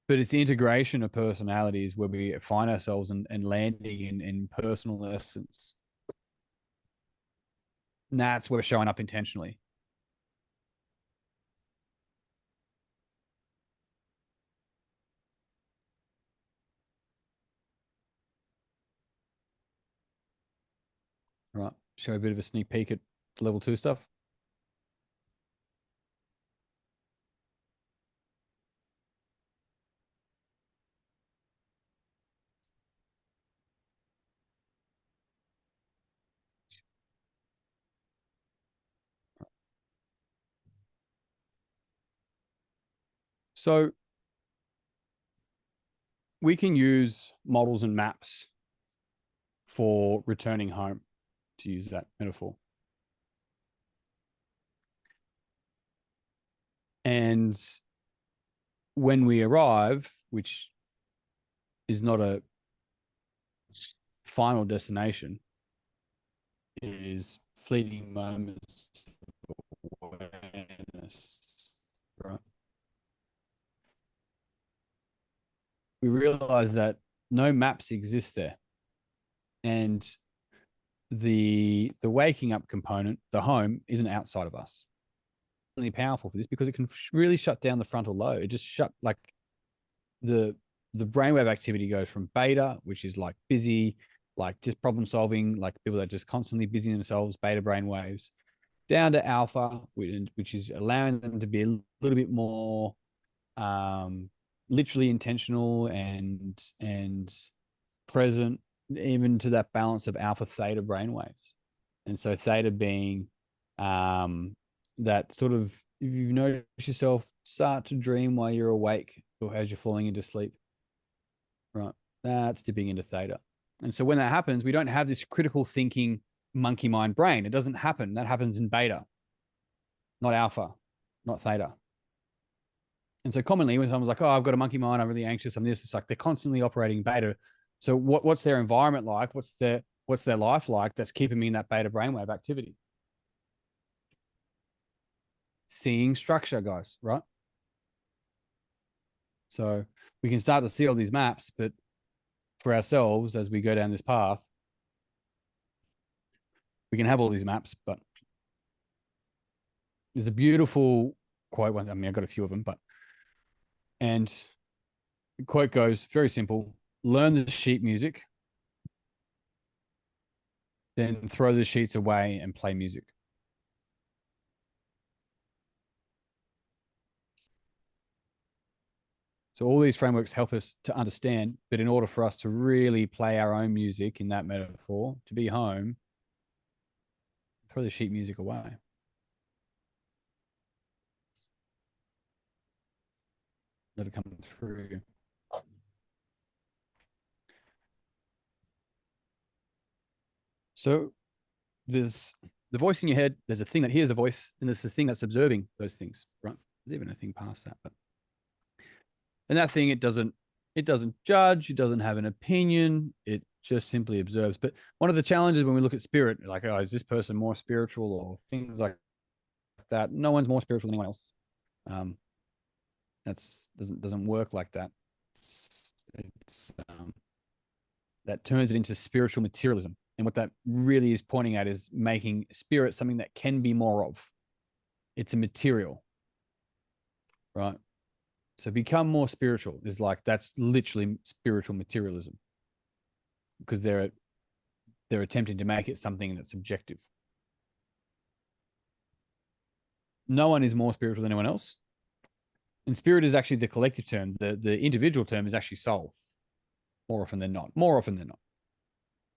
But it's the integration of personalities where we find ourselves and landing in personal essence. And that's where we're showing up intentionally. All right. Show a bit of a sneak peek at level 2 stuff. So we can use models and maps for returning home, to use that metaphor. And when we arrive, which is not a final destination, it is fleeting moments of awareness, right? We realize that no maps exist there. And the waking up component, the home, isn't outside of us. Really powerful for this because it can really shut down the frontal lobe. It just shut, like, the brainwave activity goes from beta, which is like busy, like just problem solving, like people that are just constantly busy themselves, beta brain waves, down to alpha, which is allowing them to be a little bit more literally intentional and present, even to that balance of alpha theta brainwaves. And so theta being that sort of, if you notice yourself start to dream while you're awake or as you're falling into sleep, right? That's dipping into theta. And so when that happens, we don't have this critical thinking monkey mind brain. It doesn't happen. That happens in beta, not alpha, not theta. And so commonly when someone's like, oh, I've got a monkey mind, I'm really anxious, I'm this, it's like they're constantly operating beta. So what's their environment like? What's their life like that's keeping me in that beta brainwave activity? Seeing structure, guys, right? So we can start to see all these maps, but for ourselves, as we go down this path, we can have all these maps, but there's a beautiful quote. I mean, I've got a few of them, and the quote goes very simple: learn the sheet music, then throw the sheets away and play music. So all these frameworks help us to understand, but in order for us to really play our own music in that metaphor, to be home, throw the sheet music away. Let it come through. So there's the voice in your head, there's a thing that hears a voice, and there's the thing that's observing those things, right? There's even a thing past that, but and that thing, it doesn't judge, it doesn't have an opinion, it just simply observes. But one of the challenges when we look at spirit, like, oh, is this person more spiritual or things like that? No one's more spiritual than anyone else. That's doesn't work like that. It's that turns it into spiritual materialism. And what that really is pointing at is making spirit something that can be more of. It's a material, right? So become more spiritual is like, that's literally spiritual materialism, because they're attempting to make it something that's objective. No one is more spiritual than anyone else. And spirit is actually the collective term. The individual term is actually soul, more often than not. More often than not.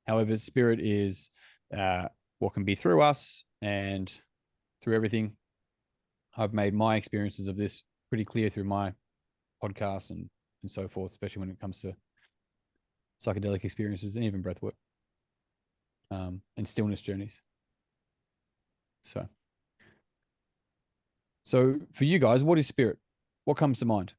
However, spirit is what can be through us and through everything. I've made my experiences of this pretty clear through my podcast and so forth, especially when it comes to psychedelic experiences and even breath work and stillness journeys. So for you guys, what is spirit? What comes to mind?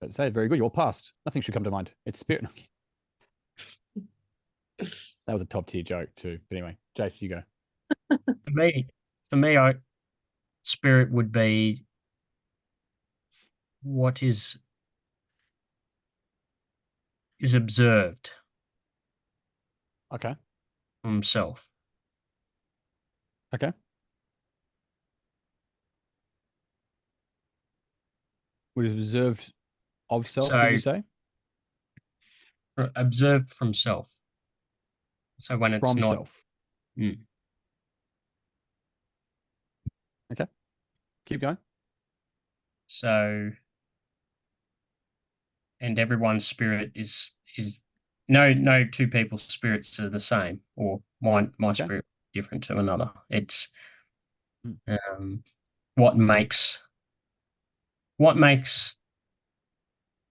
But say very good. You're past. Nothing should come to mind. It's spirit. That was a top tier joke too. But anyway, Jace, you go. For me, spirit would be what is observed Okay. from self. Okay. What is observed of self, did you say? Observed from self. So when it's From not self. Okay. Keep going. So, and everyone's spirit is no two people's spirits are the same, or my Okay. spirit different to another. It's Hmm. what makes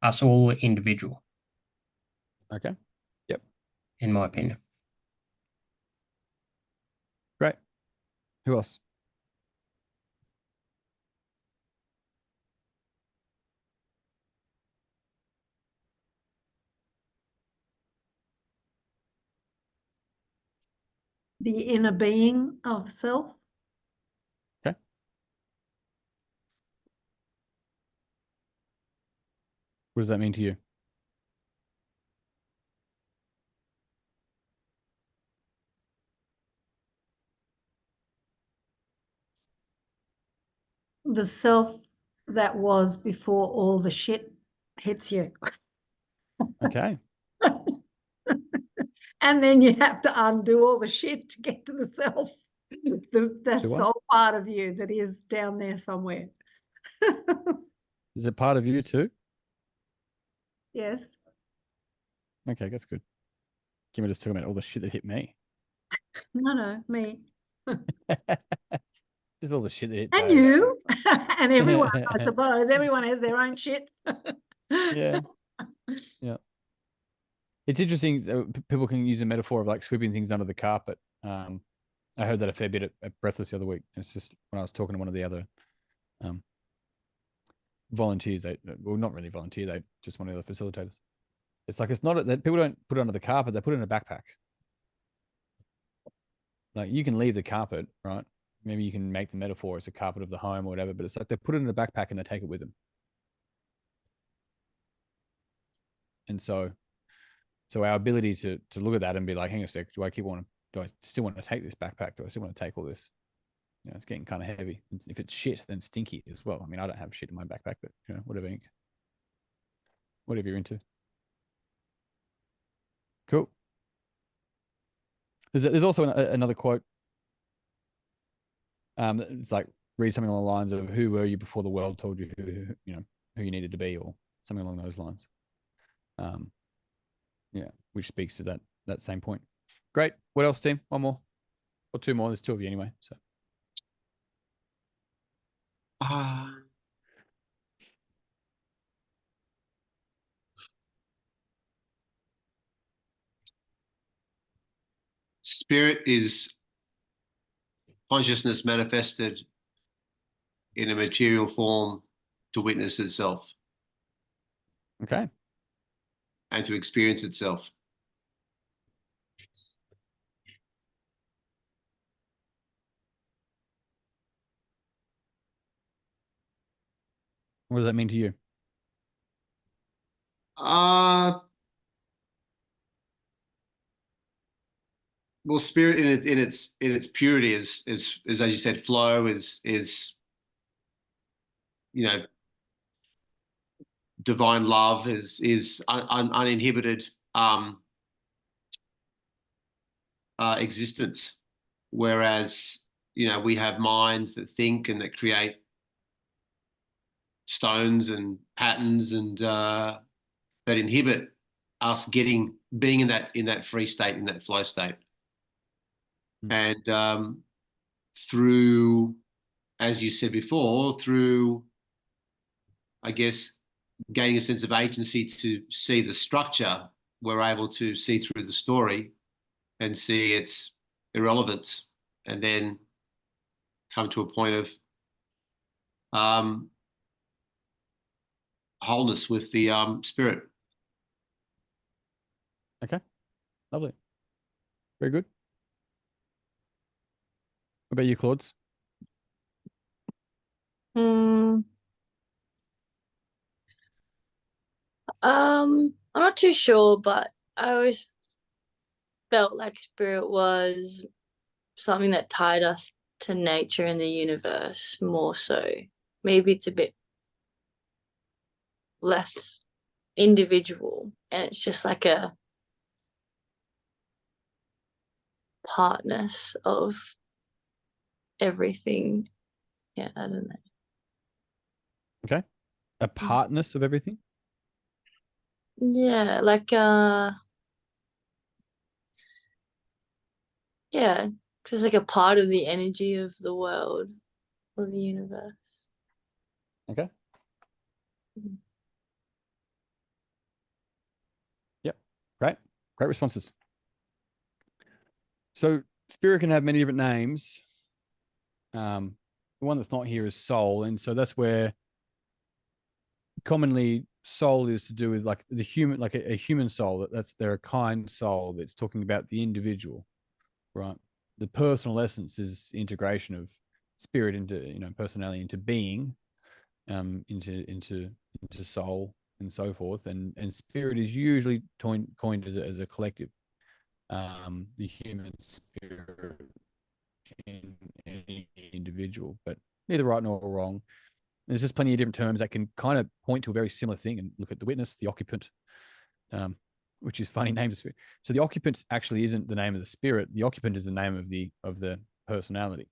us all individual, Okay. Yep. in my opinion. Great. Who else? The inner being of self. Okay. What does that mean to you? The self that was before all the shit hits you. Okay. And then you have to undo all the shit to get to the self. That To what? soul part of you that is down there somewhere. Is it part of you too? Yes. Okay, that's good. Can we just talk about all the shit that hit me? No, me. Just all the shit that hit And Dave. you. And everyone, I suppose. Everyone has their own shit. Yeah. Yeah. It's interesting. People can use a metaphor of like sweeping things under the carpet. I heard that a fair bit at Breathless the other week. It's just when I was talking to one of the other volunteers. Well, not really volunteer. They just one of the facilitators. It's like, it's not that people don't put it under the carpet. They put it in a backpack. Like, you can leave the carpet, right? Maybe you can make the metaphor as a carpet of the home or whatever, but it's like they put it in a backpack and they take it with them. And so our ability to look at that and be like, hang on a sec, do I still want to take this backpack? Do I still want to take all this? it's getting kind of heavy. If it's shit, then stinky as well. I mean, I don't have shit in my backpack, but whatever ink, whatever you're into. Cool. There's also another quote. It's like, read something along the lines of, "Who were you before the world told you who you needed to be," or something along those lines. Yeah, which speaks to that same point. Great. What else, team? One more or two more? There's two of you anyway. So Spirit is consciousness manifested in a material form to witness itself okay. and to experience itself. What does that mean to you? Well, spirit in its purity is as you said, flow is divine love is uninhibited existence, whereas we have minds that think and that create stones and patterns and that inhibit us being in that free state, in that flow state. And through, as you said before, through, I guess, gaining a sense of agency to see the structure, we're able to see through the story and see its irrelevance, and then come to a point of wholeness with the spirit. Okay. Lovely. Very good. What about you, Claude? I'm not too sure, but I always felt like spirit was something that tied us to nature and the universe more so. Maybe it's a bit less individual, and it's just like a partness of everything. Yeah, I don't know. Okay. A partness of everything? Yeah, like yeah, just like a part of the energy of the world or the universe. Okay. Yep. Great. Great responses. So spirit can have many different names. The one that's not here is soul. And so that's where commonly soul is to do with like the human, like a human soul. They're a kind soul that's talking about the individual, right? The personal essence is integration of spirit into, personality into being, into soul and so forth. And spirit is usually coined as a collective. The human spirit in any individual, but neither right nor wrong. There's just plenty of different terms that can kind of point to a very similar thing. And look at the witness, the occupant, which is funny names of spirit. So the occupant actually isn't the name of the spirit. The occupant is the name of the personality.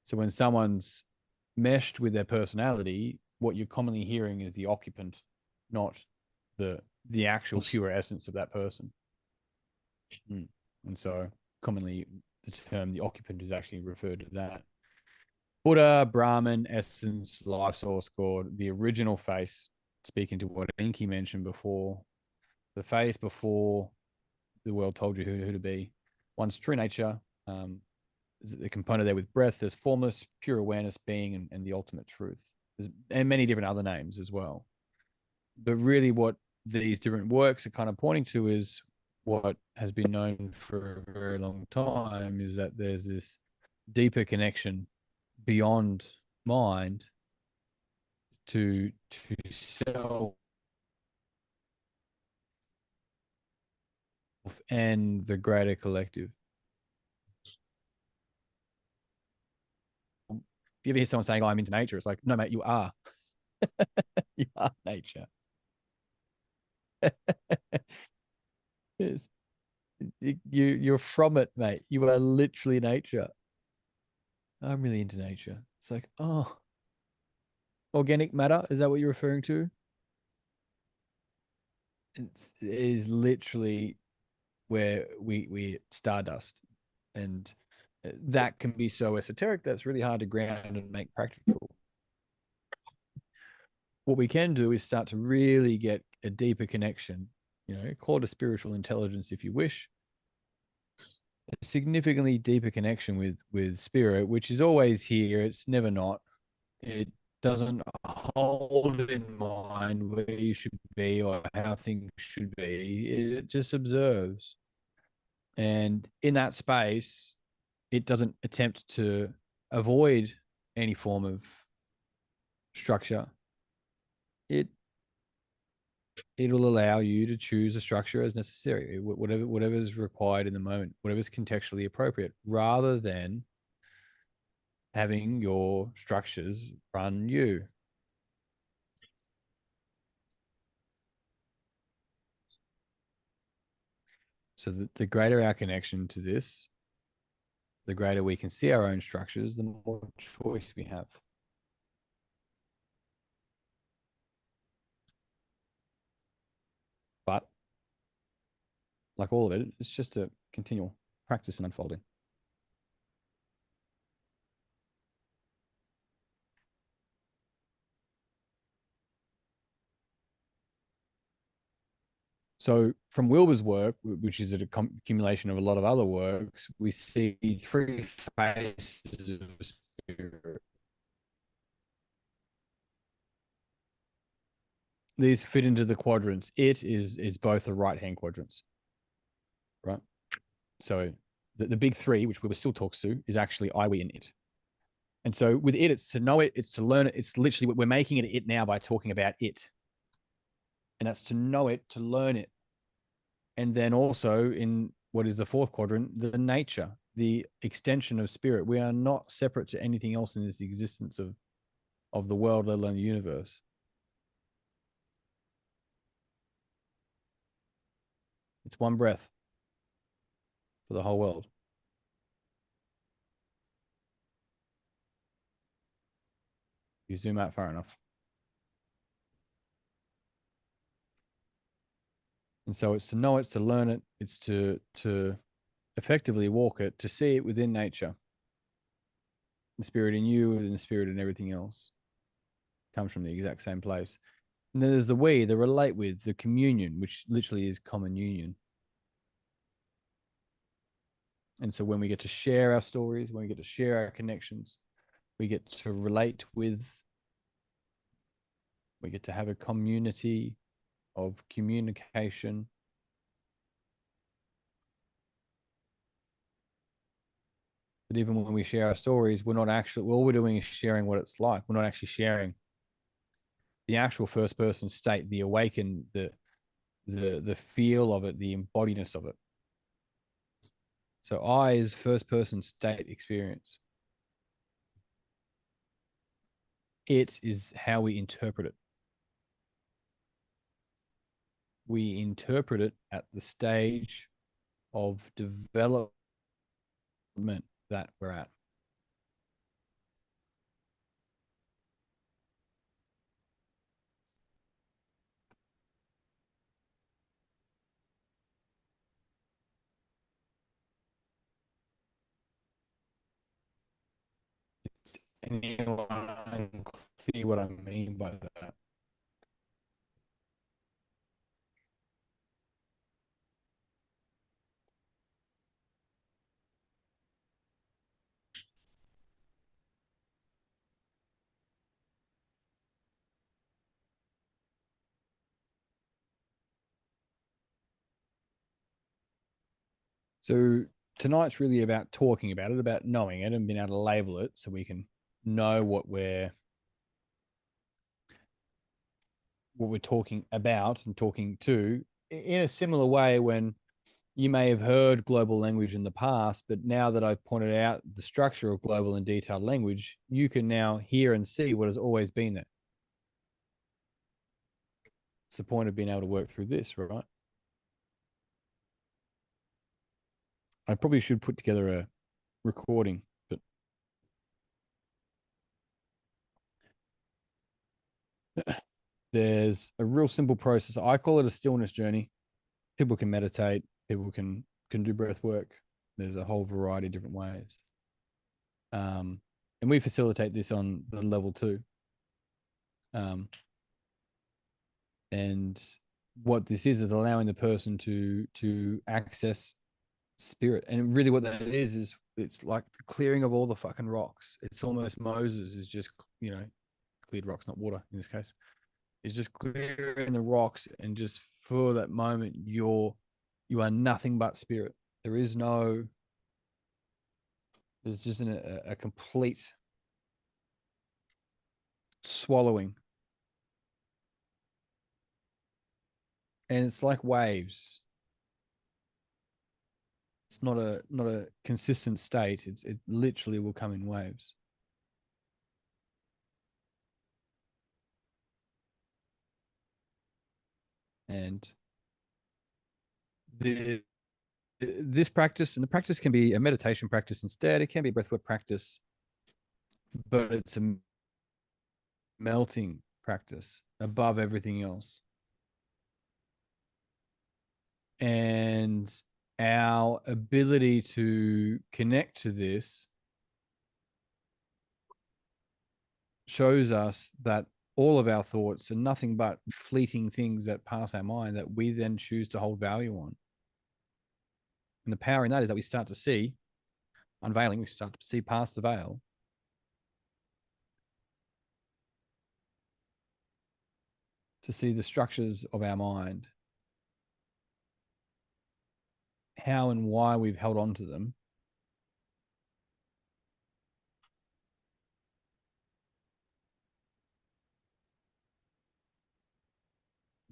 So when someone's meshed with their personality, what you're commonly hearing is the occupant, not the actual pure essence of that person. And so commonly the term the occupant is actually referred to that. Buddha, Brahman, essence, life source, God, the original face, speaking to what Inky mentioned before, the face before the world told you who to be. One's true nature. There's the component there with breath. There's formless, pure awareness, being, and the ultimate truth. And many different other names as well. But really what these different works are kind of pointing to is what has been known for a very long time, is that there's this deeper connection beyond mind to self and the greater collective. If you ever hear someone saying, "Oh, I'm into nature," it's like, no, mate, you are. You are nature. Yes. You're from it, mate. You are literally nature. I'm really into nature. It's like, oh, organic matter. Is that what you're referring to? It is literally where we stardust, and that can be so esoteric that's really hard to ground and make practical. What we can do is start to really get a deeper connection, call it a spiritual intelligence if you wish, a significantly deeper connection with spirit, which is always here. It's never not. It doesn't hold in mind where you should be or how things should be. It just observes. And in that space, it doesn't attempt to avoid any form of structure. It'll allow you to choose a structure as necessary, whatever is required in the moment, whatever's contextually appropriate, rather than having your structures run you. So the greater our connection to this, the greater we can see our own structures, the more choice we have. But like all of it, it's just a continual practice and unfolding. So from Wilber's work, which is an accumulation of a lot of other works, we see three faces of spirit. These fit into the quadrants. It is both the right-hand quadrants, right? So the big three, which Wilber still talks to, is actually I, we, and it. And so with it, it's to know it, it's to learn it. It's literally, we're making it now by talking about it. And that's to know it, to learn it. And then also in what is the fourth quadrant, the nature, the extension of spirit. We are not separate to anything else in this existence of the world, let alone the universe. It's one breath for the whole world. You zoom out far enough. And so it's to know, it's to learn it, it's to effectively walk it, to see it within nature. The spirit in you and the spirit in everything else comes from the exact same place. And then there's the we, the relate with, the communion, which literally is common union. And so when we get to share our stories, when we get to share our connections, we get to relate with, we get to have a community of communication. But even when we share our stories, we're not actually, all we're doing is sharing what it's like. We're not actually sharing the actual first person state, the awaken, the feel of it, the embodiness of it. So I is first person state experience. It is how we interpret it. We interpret it at the stage of development that we're at. Does anyone see what I mean by that? So tonight's really about talking about it, about knowing it and being able to label it so we can know what we're talking about and talking to in a similar way when you may have heard global language in the past, but now that I've pointed out the structure of global and detailed language, you can now hear and see what has always been there. It's the point of being able to work through this, right? I probably should put together a recording, but there's a real simple process. I call it a stillness journey. People can meditate, people can do breath work. There's a whole variety of different ways. And we facilitate this on the level 2. And what this is allowing the person to access spirit. And really what that is it's like the clearing of all the fucking rocks. It's almost Moses is just, cleared rocks, not water in this case. It's just clearing the rocks, and just for that moment, you are nothing but spirit. There's just a complete swallowing. And it's like waves. It's not a consistent state. It literally will come in waves. And this practice, and the practice can be a meditation practice instead. It can be a breathwork practice, but it's a melting practice above everything else. And our ability to connect to this shows us that all of our thoughts are nothing but fleeting things that pass our mind that we then choose to hold value on. And the power in that is that we start to see, unveiling, we start to see past the veil. To see the structures of our mind, how and why we've held on to them,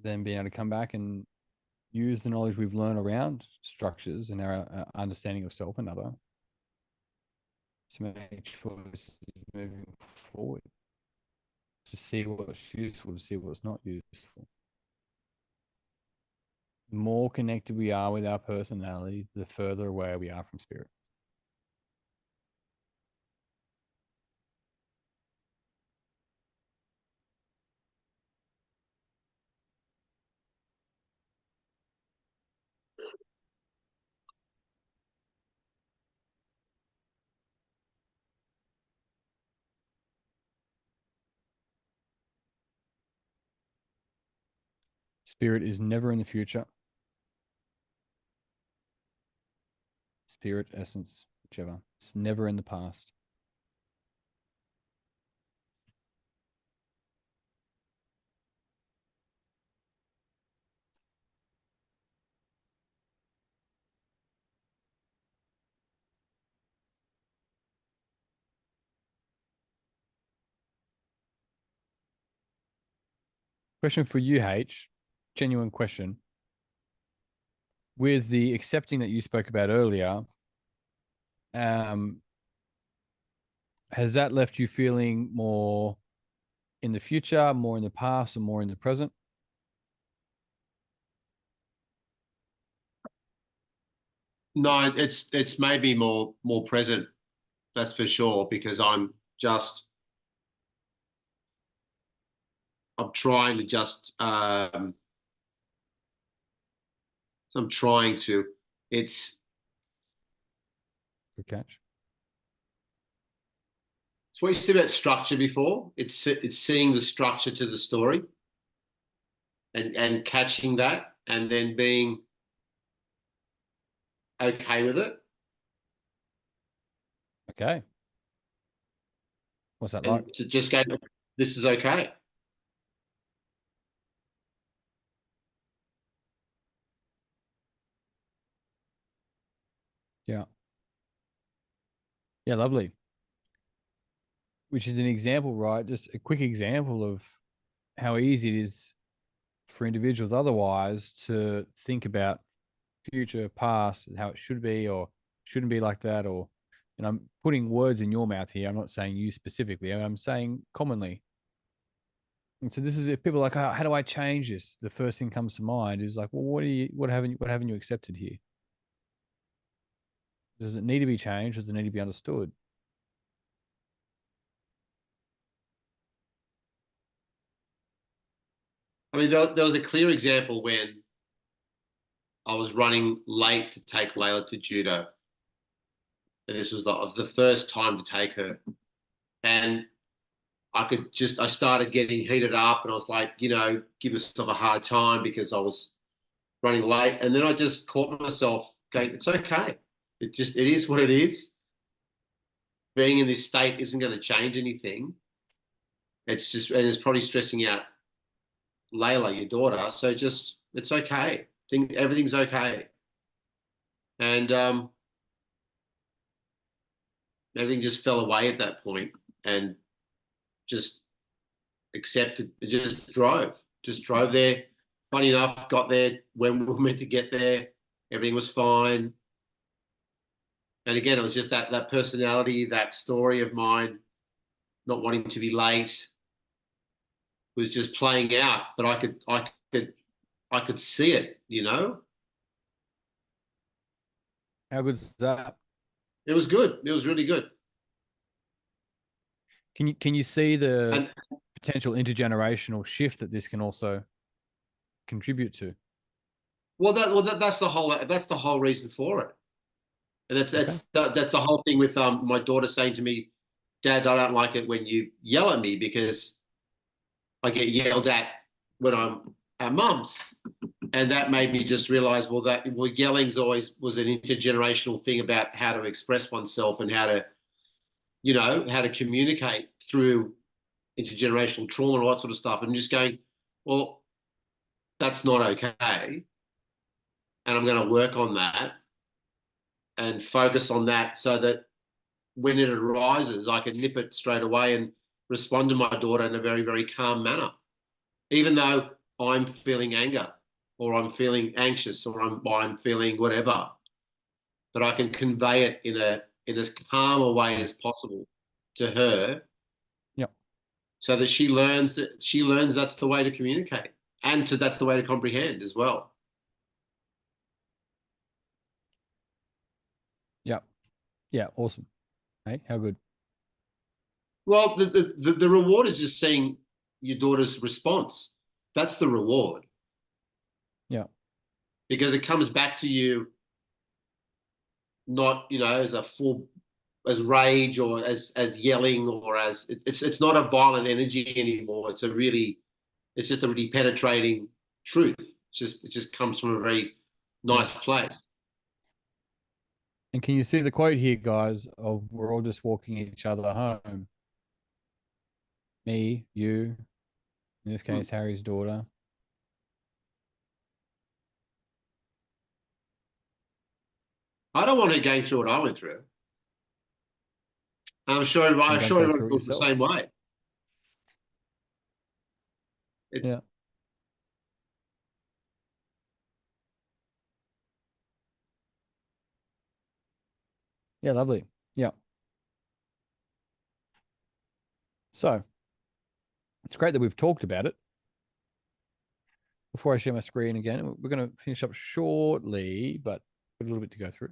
then being able to come back and use the knowledge we've learned around structures and our understanding of self and other to make choices moving forward, to see what's useful, to see what's not useful. The more connected we are with our personality, the further away we are from spirit. Spirit is never in the future. Spirit, essence, whichever. It's never in the past. Question for you, H. Genuine question. With the accepting that you spoke about earlier, has that left you feeling more in the future, more in the past, or more in the present? No, it's maybe more present, that's for sure, because I'm trying to just I'm trying to it's Good catch. what you said about structure before. It's seeing the structure to the story and catching that, and then being okay with it. Okay. What's that And like? to just go, this is okay. Yeah. Yeah, lovely. Which is an example, right? Just a quick example of how easy it is for individuals otherwise to think about future, past, how it should be or shouldn't be like that, or I'm putting words in your mouth here. I'm not saying you specifically. I'm saying commonly. And so this is if people are like, oh, how do I change this? The first thing comes to mind is like, well, what haven't you accepted here? Does it need to be changed? Does it need to be understood? I mean, there was a clear example when I was running late to take Layla to judo. And this was the first time to take her. And I started getting heated up and I was like, give myself a hard time because I was running late. And then I just caught myself going, it's okay. It is what it is. Being in this state isn't going to change anything. And it's probably stressing out Layla, your daughter. So it's okay. Everything's okay. And everything just fell away at that point and just accepted. It just drove there. Funny enough, got there when we were meant to get there. Everything was fine. And again, it was just that personality, that story of mine, not wanting to be late, was just playing out. But I could see it. How good is that? It was good. It was really good. Can you see the And potential intergenerational shift that this can also contribute to? that's the whole reason for it. And that's the whole thing with my daughter saying to me, Dad, I don't like it when you yell at me because I get yelled at when I'm at Mum's. And that made me just realize, yelling's always was an intergenerational thing about how to express oneself and how to communicate through intergenerational trauma and all that sort of stuff. And I'm just going, well, that's not okay. And I'm going to work on that and focus on that so that when it arises, I can nip it straight away and respond to my daughter in a very, very calm manner, even though I'm feeling anger or I'm feeling anxious or I'm feeling whatever. But I can convey it in as calm a way as possible to her. Yep. So that she learns that's the way to communicate and that's the way to comprehend as well. Yep. Yeah. Awesome. Hey, how good. Well, the reward is just seeing your daughter's response. That's the reward. Yeah. Because it comes back to you not, as rage or as yelling or as it's not a violent energy anymore. It's just a really penetrating truth. It just comes from a very nice place. And can you see the quote here, guys, of we're all just walking each other home? Me, you, in this case, Harry's daughter. I don't want her going through what I went through. I'm sure Don't go everyone through it feels the yourself. same way. Yeah. Yeah, lovely. Yeah. So it's great that we've talked about it. Before I share my screen again, we're going to finish up shortly, but a little bit to go through.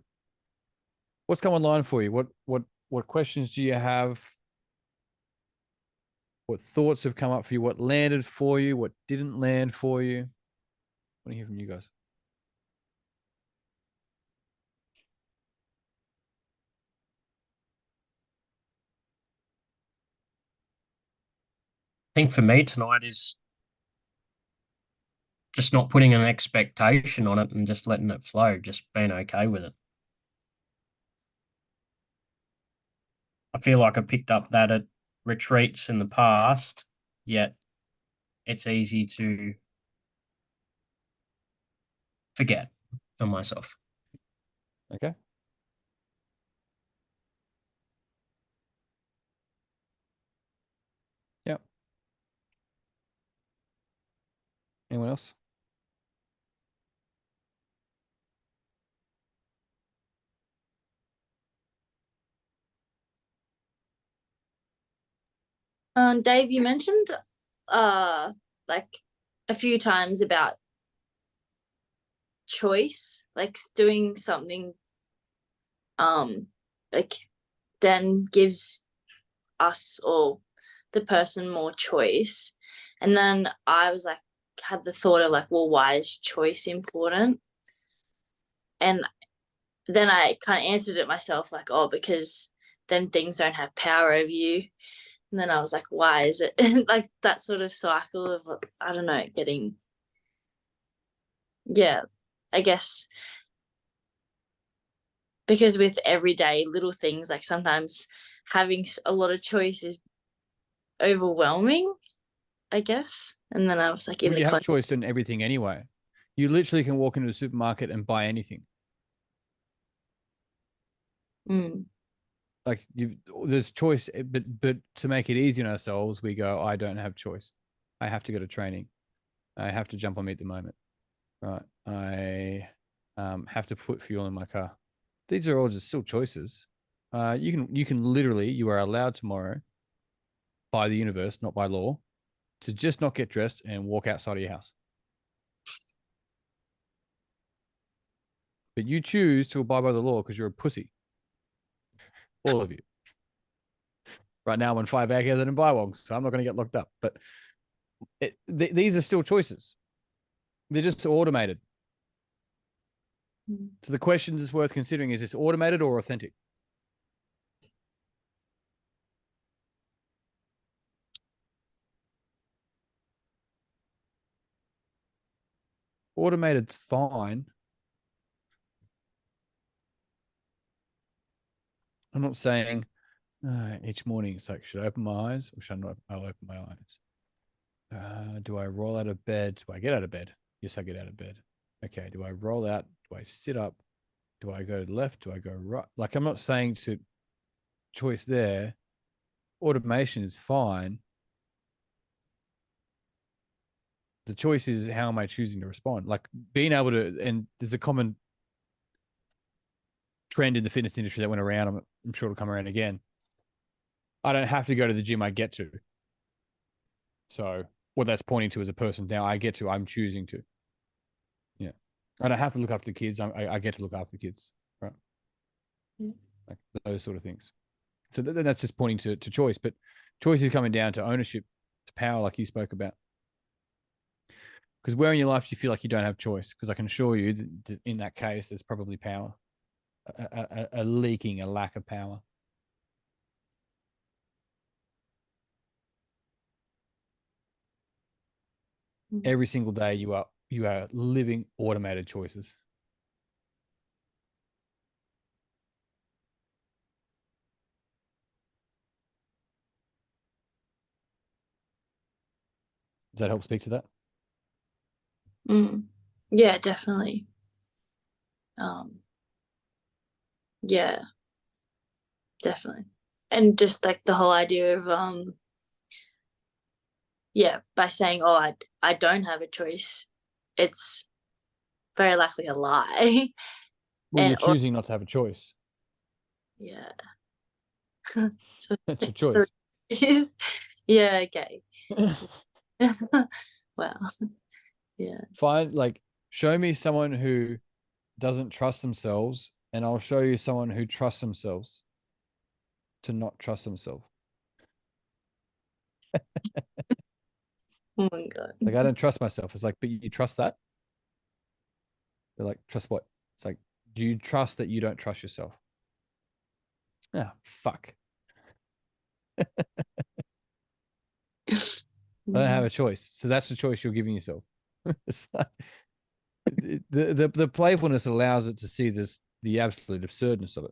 What's come online for you? What questions do you have? What thoughts have come up for you? What landed for you? What didn't land for you? I want to hear from you guys. I think for me tonight is just not putting an expectation on it and just letting it flow, just being okay with it. I feel like I picked up that at retreats in the past, yet it's easy to forget for myself. Okay. Yep. Anyone else? Dave, you mentioned like a few times about choice, like doing something like then gives us or the person more choice. And then I was like had the thought of like, well, why is choice important? And then I kind of answered it myself, like, oh, because then things don't have power over you. And then I was like, why is it like that sort of cycle of, I don't know, getting, yeah, I guess because with everyday little things, like sometimes having a lot of choice is overwhelming, I guess. And then I was like, in Well, the you have con- choice in everything anyway. You literally can walk into a supermarket and buy anything. Mm, Like there's choice, but to make it easy on ourselves, we go, I don't have choice. I have to go to training. I have to jump on Meet the Moment. Right. I have to put fuel in my car. These are all just still choices. You can literally, you are allowed tomorrow by the universe, not by law, to just not get dressed and walk outside of your house. But you choose to abide by the law because you're a pussy. All of you. Right now, I'm on 5 acres and in Bywong, so I'm not going to get locked up. But these are still choices. They're just automated. mm, So the question is worth considering: is this automated or authentic? Automated's fine. I'm not saying each morning it's like, should I open my eyes or should I not? I'll open my eyes. Do I roll out of bed? Do I get out of bed? Yes, I get out of bed. Okay. Do I roll out? Do I sit up? Do I go left? Do I go right? Like, I'm not saying to choice there. Automation is fine. The choice is how am I choosing to respond? Like being able to, and there's a common trend in the fitness industry that went around. I'm sure it'll come around again. I don't have to go to the gym. I get to. So what that's pointing to as a person now, I get to. I'm choosing to. Yeah, I don't have to look after the kids. I get to look after the kids, right? Yeah. Like those sort of things. So that's just pointing to choice, but choice is coming down to ownership, to power, like you spoke about. Because where in your life do you feel like you don't have choice? Because I can assure you that in that case, there's probably power, a leaking, a lack of power. mm. Every single day, you are living automated choices. Does that help speak to that? Mm. Yeah, definitely. Um, yeah, definitely. And just like the whole idea of yeah, by saying, oh, I don't have a choice, it's very likely a lie. Well, And you're or choosing not to have a choice. yeah. So That's your choice. yeah, okay. Wow. Yeah. Show me someone who doesn't trust themselves, and I'll show you someone who trusts themselves to not trust themselves. Oh my God. Like, I don't trust myself. It's like, but you trust that? They're like, trust what? It's like, do you trust that you don't trust yourself? Ah, fuck. I don't have a choice. So that's the choice you're giving yourself. It's like, the playfulness allows it to see the absolute absurdness of it.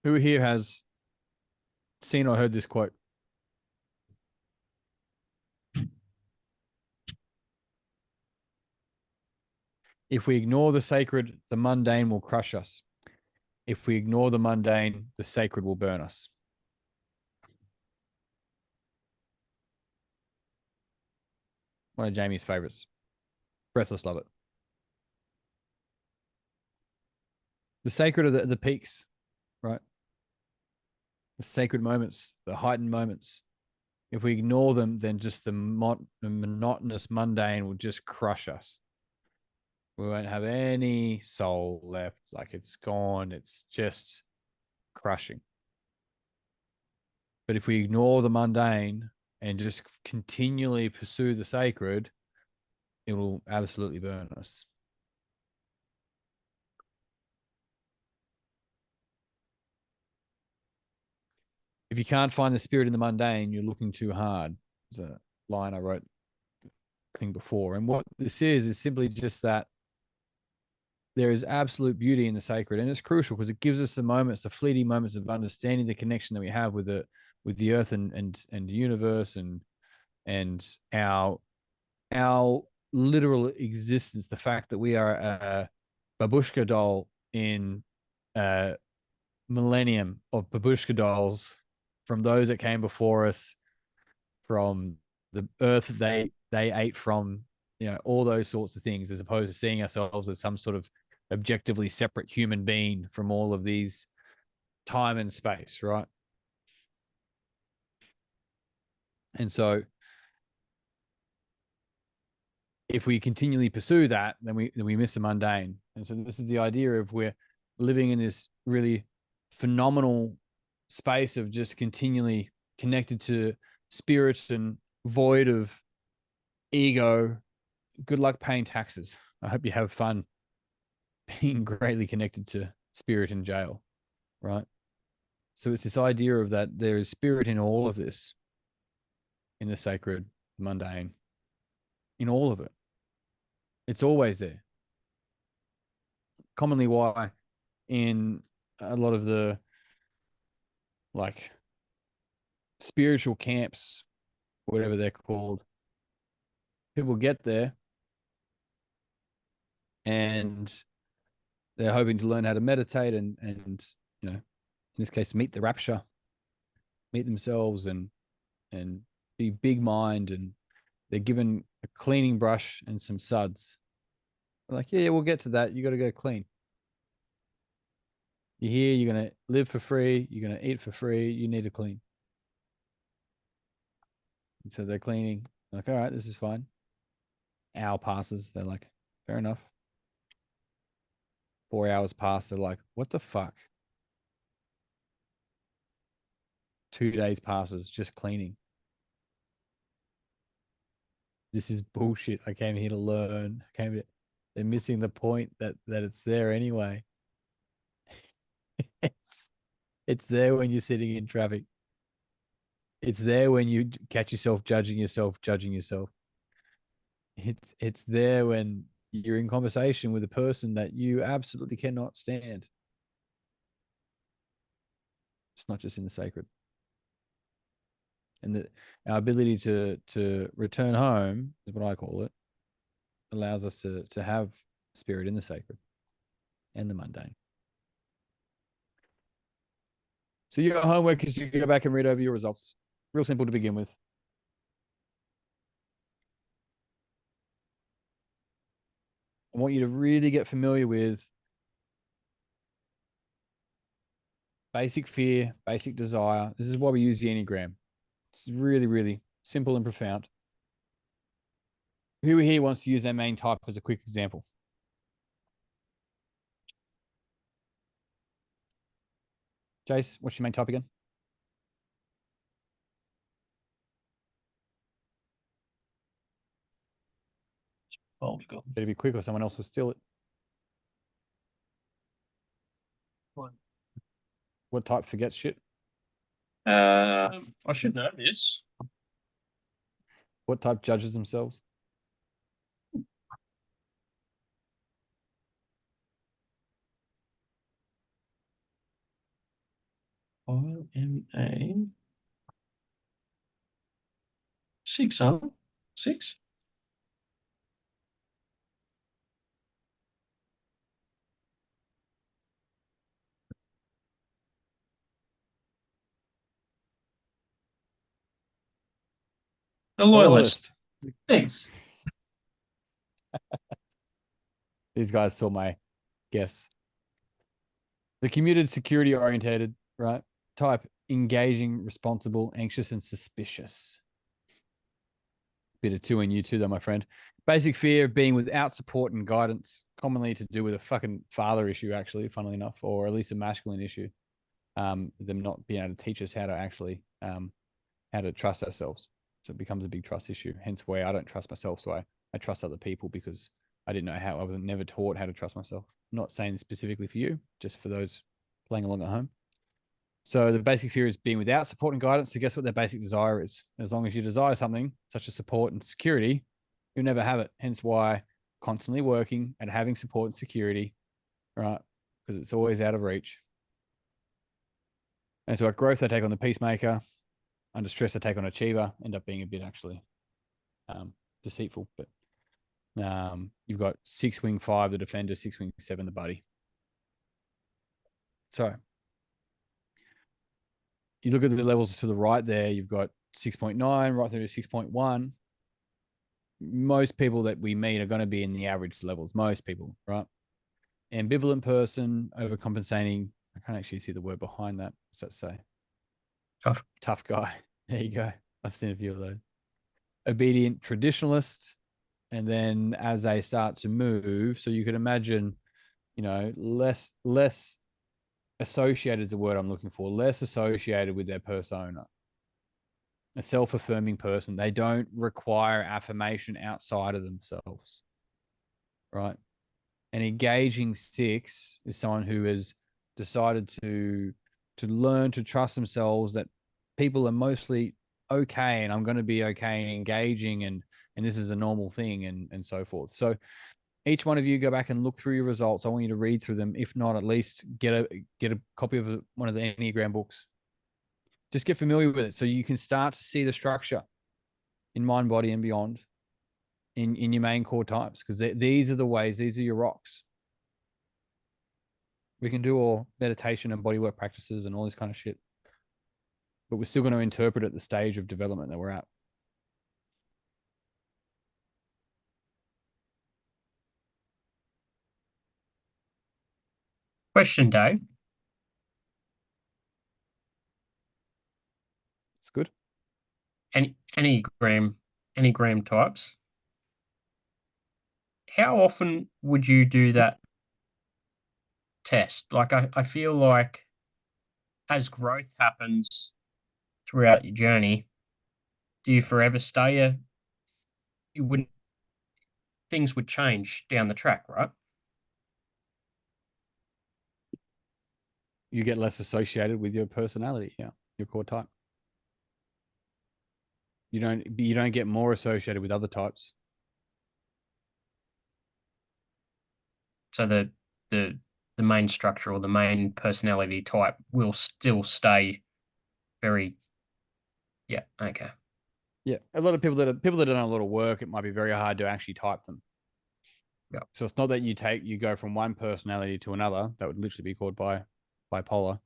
Who here has seen or heard this quote? If we ignore the sacred, the mundane will crush us. If we ignore the mundane, the sacred will burn us. One of Jamie's favorites. Breathless love it. The sacred are the peaks, right? The sacred moments, the heightened moments. If we ignore them, then just the monotonous mundane will just crush us. We won't have any soul left. Like it's gone. It's just crushing. But if we ignore the mundane and just continually pursue the sacred, it will absolutely burn us. If you can't find the spirit in the mundane, you're looking too hard. There's a line I wrote thing before. And what this is simply just that there is absolute beauty in the sacred. And it's crucial because it gives us the moments, the fleeting moments of understanding the connection that we have with the earth and the universe and our literal existence, the fact that we are a babushka doll in a millennium of babushka dolls from those that came before us, from the earth they ate from, all those sorts of things, as opposed to seeing ourselves as some sort of objectively separate human being from all of these time and space, right? And so if we continually pursue that, then we miss the mundane. And so this is the idea of we're living in this really phenomenal space of just continually connected to spirit and void of ego. Good luck paying taxes. I hope you have fun being greatly connected to spirit in jail, right? So it's this idea of that there is spirit in all of this, in the sacred, mundane, in all of it. It's always there. Commonly why in a lot of the like spiritual camps, whatever they're called, people get there and they're hoping to learn how to meditate and in this case meet the rapture, meet themselves and be big mind, and they're given a cleaning brush and some suds. They're like, yeah, we'll get to that. You got to go clean. You're here, you're going to live for free, you're going to eat for free, you need to clean. And so they're cleaning. Like, all right, this is fine. Hour passes. They're like, fair enough. 4 hours pass. They're like, what the fuck? 2 days passes just cleaning. This is bullshit. I came here to learn. They're missing the point that it's there anyway. It's there when you're sitting in traffic. It's there when you catch yourself judging yourself. It's there when you're in conversation with a person that you absolutely cannot stand. It's not just in the sacred. And our ability to return home is what I call it, allows us to have spirit in the sacred and the mundane. So your homework is to go back and read over your results. Real simple to begin with. I want you to really get familiar with basic fear, basic desire. This is why we use the Enneagram. It's really, really simple and profound. Who here wants to use their main type as a quick example? Jace, what's your main type again? Fold go. Better be quick or someone else will steal it. What? What type forgets shit? I should know this. What type judges themselves? I am a 6, huh? 6? A loyalist. Thanks. These guys saw my guess. The commuted, security orientated, right? Type engaging, responsible, anxious, and suspicious. Bit of two in you too, though, my friend. Basic fear of being without support and guidance, commonly to do with a fucking father issue, actually, funnily enough, or at least a masculine issue. Them not being able to teach us how to actually how to trust ourselves. So it becomes a big trust issue. Hence why I don't trust myself. So I trust other people because I didn't know how. I was never taught how to trust myself. I'm not saying specifically for you, just for those playing along at home. So the basic fear is being without support and guidance. So guess what their basic desire is? As long as you desire something such as support and security, you'll never have it. Hence why constantly working and having support and security, right? Because it's always out of reach. And so at growth, they take on the peacemaker. Under stress, they take on achiever. End up being a bit actually deceitful. But you've got 6 wing 5, the defender, 6 wing 7, the buddy. So you look at the levels to the right there, you've got 6.9 right through to 6.1. Most people that we meet are going to be in the average levels. Most people, right? Ambivalent person, overcompensating. I can't actually see the word behind that. What's that say? Tough guy. There you go. I've seen a few of those. Obedient traditionalist. And then as they start to move, so you could imagine, you know, less associated is the word I'm looking for, less associated with their persona. A self-affirming person. They don't require affirmation outside of themselves, right? An engaging 6 is someone who has decided to learn to trust themselves, that people are mostly okay and I'm going to be okay and engaging and this is a normal thing and so forth. So each one of you go back and look through your results. I want you to read through them. If not, at least get a copy of one of the Enneagram books. Just get familiar with it so you can start to see the structure in mind, body, and beyond in your main core types, because these are the ways, these are your rocks. We can do all meditation and bodywork practices and all this kind of shit, but we're still going to interpret at the stage of development that we're at. Question, Dave. It's good. Enneagram types. How often would you do that test? Like I feel like as growth happens throughout your journey, do you forever stay things would change down the track, right? You get less associated with your personality, yeah, your core type. You don't get more associated with other types. So the main structure or the main personality type will still stay very, yeah, okay. Yeah, a lot of people that have done a lot of work, it might be very hard to actually type them. Yeah. So it's not that you go from one personality to another. That would literally be called bipolar,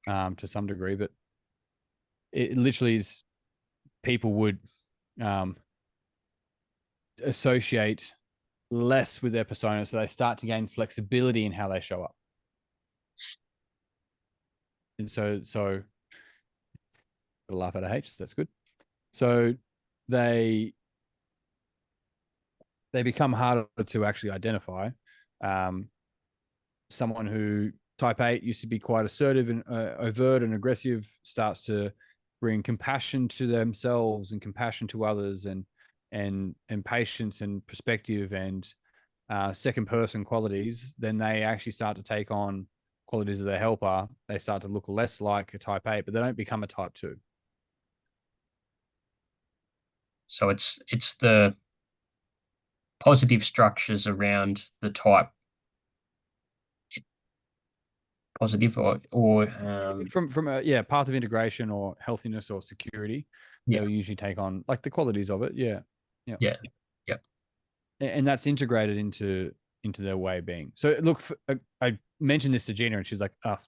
to some degree. But it literally is, people would associate less with their persona, so they start to gain flexibility in how they show up. And so gotta laugh at a H. That's good. So they become harder to actually identify. Someone who type 8 used to be quite assertive and overt and aggressive starts to bring compassion to themselves and compassion to others and patience and perspective and second person qualities. Then they actually start to take on qualities of their helper. They start to look less like a type 8, but they don't become a type 2. So it's the positive structures around the type, positive or from a path of integration or healthiness or security. Yeah. They'll usually take on like the qualities of it. Yeah. And that's integrated into their way of being. So look, I mentioned this to Gina and she's like, oh,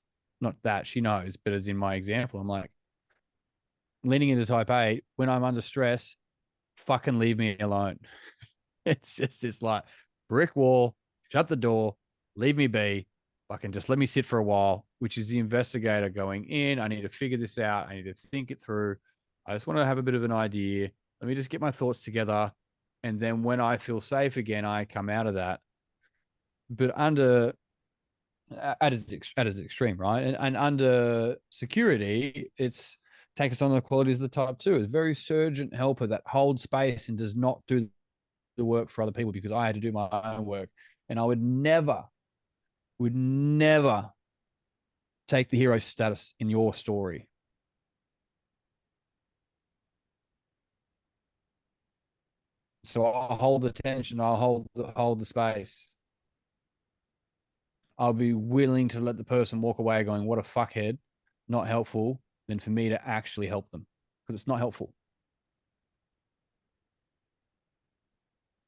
not that, she knows, but as in my example, I'm like, leaning into type 8, when I'm under stress, fucking leave me alone. It's just this like brick wall, shut the door, leave me be, fucking just let me sit for a while, which is the investigator going in. I need to figure this out. I need to think it through. I just want to have a bit of an idea. Let me just get my thoughts together. And then when I feel safe again, I come out of that. But at its extreme, right? And under security, it's take us on the qualities of the type 2. It's a very surgeon helper that holds space and does not do the work for other people, because I had to do my own work. And I would never take the hero status in your story. So I'll hold the tension, I'll hold the space. I'll be willing to let the person walk away going, what a fuckhead, not helpful, than for me to actually help them, because it's not helpful.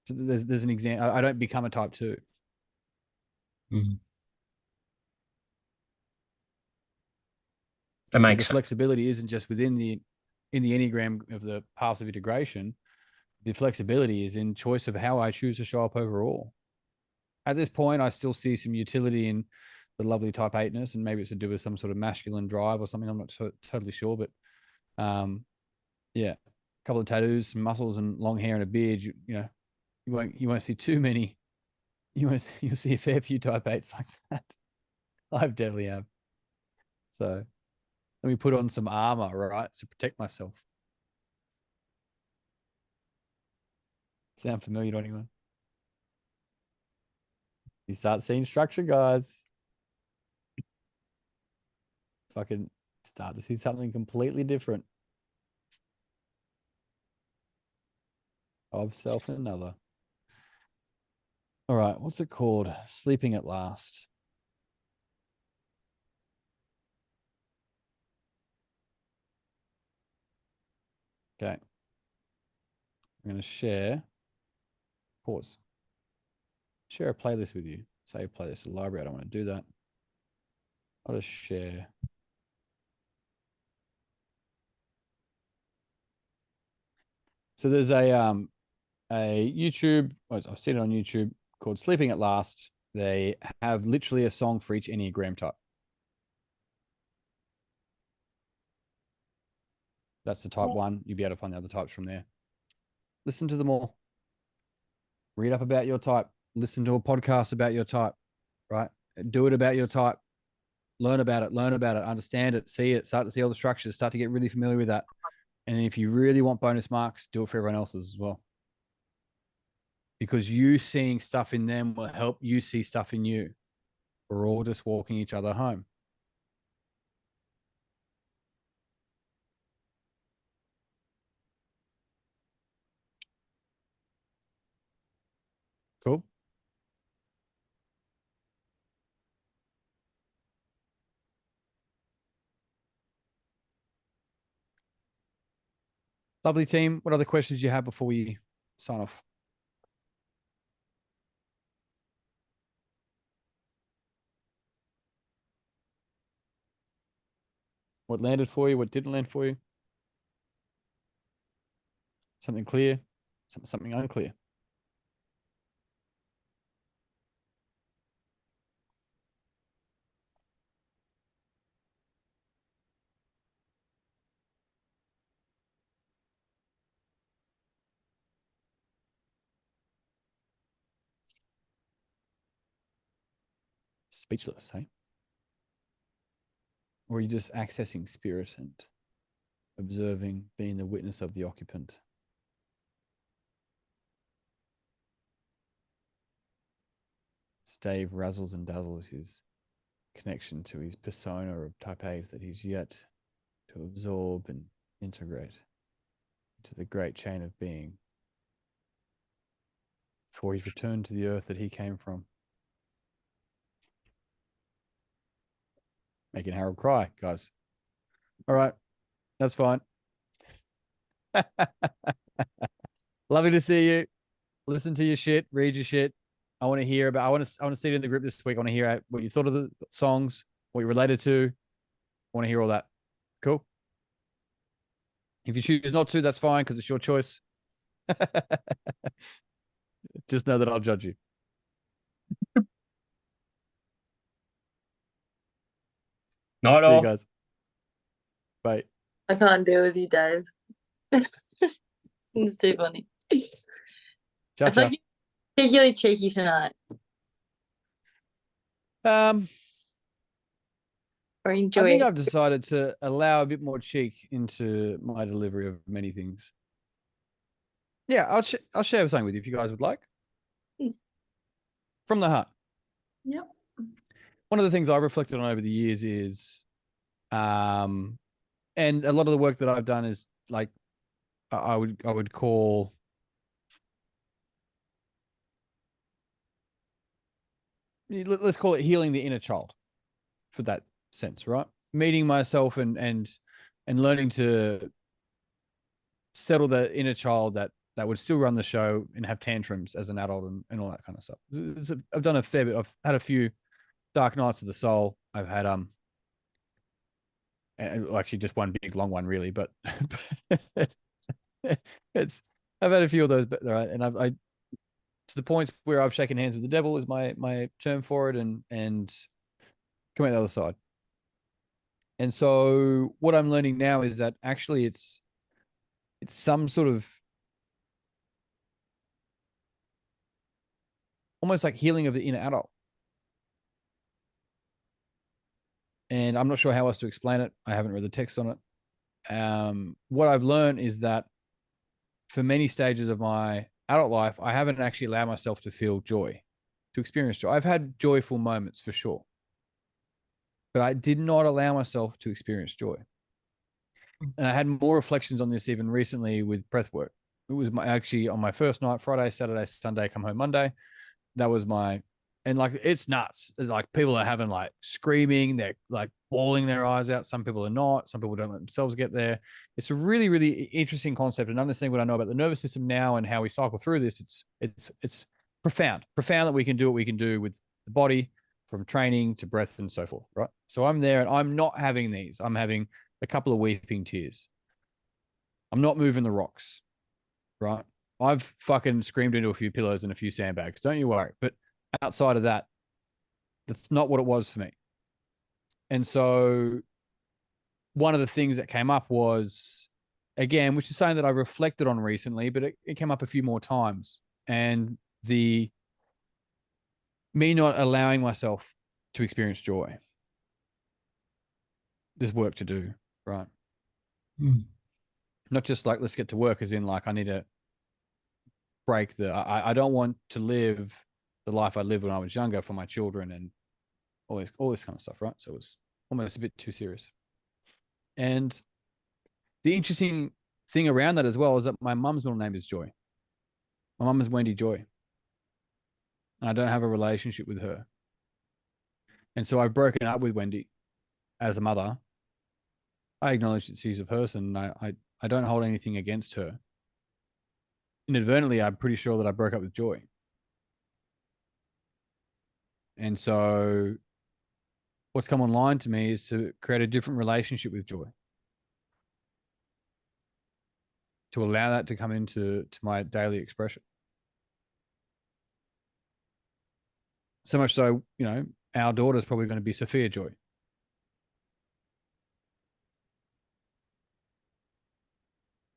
So there's an example. I don't become a type 2. That So makes the flexibility isn't just within the Enneagram of the passive integration. The flexibility is in choice of how I choose to show up overall. At this point, I still see some utility in the lovely type 8ness, and maybe it's to do with some sort of masculine drive or something. I'm not totally sure, but yeah, a couple of tattoos, some muscles, and long hair and a beard. You know, you won't see too many. You'll see a fair few type 8s like that. I definitely have. So let me put on some armor, right, to protect myself. Sound familiar to anyone? You start seeing structure, guys. Fucking start to see something completely different of self and another. All right, what's it called? Sleeping at last. Okay. I'm going to share. Pause. Share a playlist with you. Save playlist to the library. I don't want to do that. I'll just share. So there's a YouTube, I've seen it on YouTube, called Sleeping at Last. They have literally a song for each Enneagram type. That's the type 1. You'll be able to find the other types from there. Listen to them all. Read up about your type. Listen to a podcast about your type, right? Do it about your type. Learn about it, understand it, see it, start to see all the structures, start to get really familiar with that. And if you really want bonus marks, do it for everyone else's as well. Because you seeing stuff in them will help you see stuff in you. We're all just walking each other home. Cool. Lovely team. What other questions do you have before we sign off? What landed for you? What didn't land for you? Something clear? Something unclear? Speechless, eh? Or are you just accessing spirit and observing, being the witness of the occupant? Dave razzles and dazzles his connection to his persona of type 8 that he's yet to absorb and integrate into the great chain of being before he's returned to the earth that he came from. Making Harold cry, guys. All right, that's fine. Lovely to see you. Listen to your shit, read your shit. I want to hear about. I want to see it in the group this week. I want to hear what you thought of the songs, what you related to. I want to hear all that. Cool. If you choose not to, that's fine because it's your choice. Just know that I'll judge you. Not See you all. guys. Bye. I can't deal with you, Dave. It's too funny. Ciao, I feel ciao. like you're particularly cheeky tonight, or I enjoy think it. I've decided to allow a bit more cheek into my delivery of many things. Yeah, I'll share something with you if you guys would like. Mm. From the heart. Yep. One of the things I've reflected on over the years is, and a lot of the work that I've done is like, I would call, let's call it healing the inner child, for that sense, right? Meeting myself and learning to settle the inner child that would still run the show and have tantrums as an adult and all that kind of stuff. I've done a fair bit. I've had a few dark nights of the soul. I've had and actually just one big long one really, but it's I've had a few of those, but right, and I to the points where I've shaken hands with the devil is my term for it, and come out the other side. And so what I'm learning now is that actually it's some sort of almost like healing of the inner adult. And I'm not sure how else to explain it. I haven't read the text on it. What I've learned is that for many stages of my adult life, I haven't actually allowed myself to feel joy, to experience joy. I've had joyful moments for sure, but I did not allow myself to experience joy. And I had more reflections on this even recently with breath work. It was actually on my first night, Friday, Saturday, Sunday, come home Monday. That was my, and like, it's nuts. Like people are having like screaming, they're like bawling their eyes out. Some people are not, some people don't let themselves get there. It's a really, really interesting concept. And understanding what I know about the nervous system now and how we cycle through this, it's profound that we can do what we can do with the body, from training to breath and so forth. Right. So I'm there and I'm not having these. I'm having a couple of weeping tears. I'm not moving the rocks. Right. I've fucking screamed into a few pillows and a few sandbags. Don't you worry. But outside of that, that's not what it was for me. And so one of the things that came up was, again, which is something that I reflected on recently, but it came up a few more times. And the me not allowing myself to experience joy. There's work to do, right? Not just like, let's get to work, as in like, I need to break I don't want to live the life I lived when I was younger for my children and all this kind of stuff, right? So it was almost a bit too serious. And the interesting thing around that as well is that my mum's middle name is Joy. My mum is Wendy Joy. And I don't have a relationship with her. And so I've broken up with Wendy as a mother. I acknowledge that she's a person. I don't hold anything against her. Inadvertently, I'm pretty sure that I broke up with Joy. And so what's come online to me is to create a different relationship with joy, to allow that to come into my daily expression. So much so, our daughter's probably going to be Sophia Joy.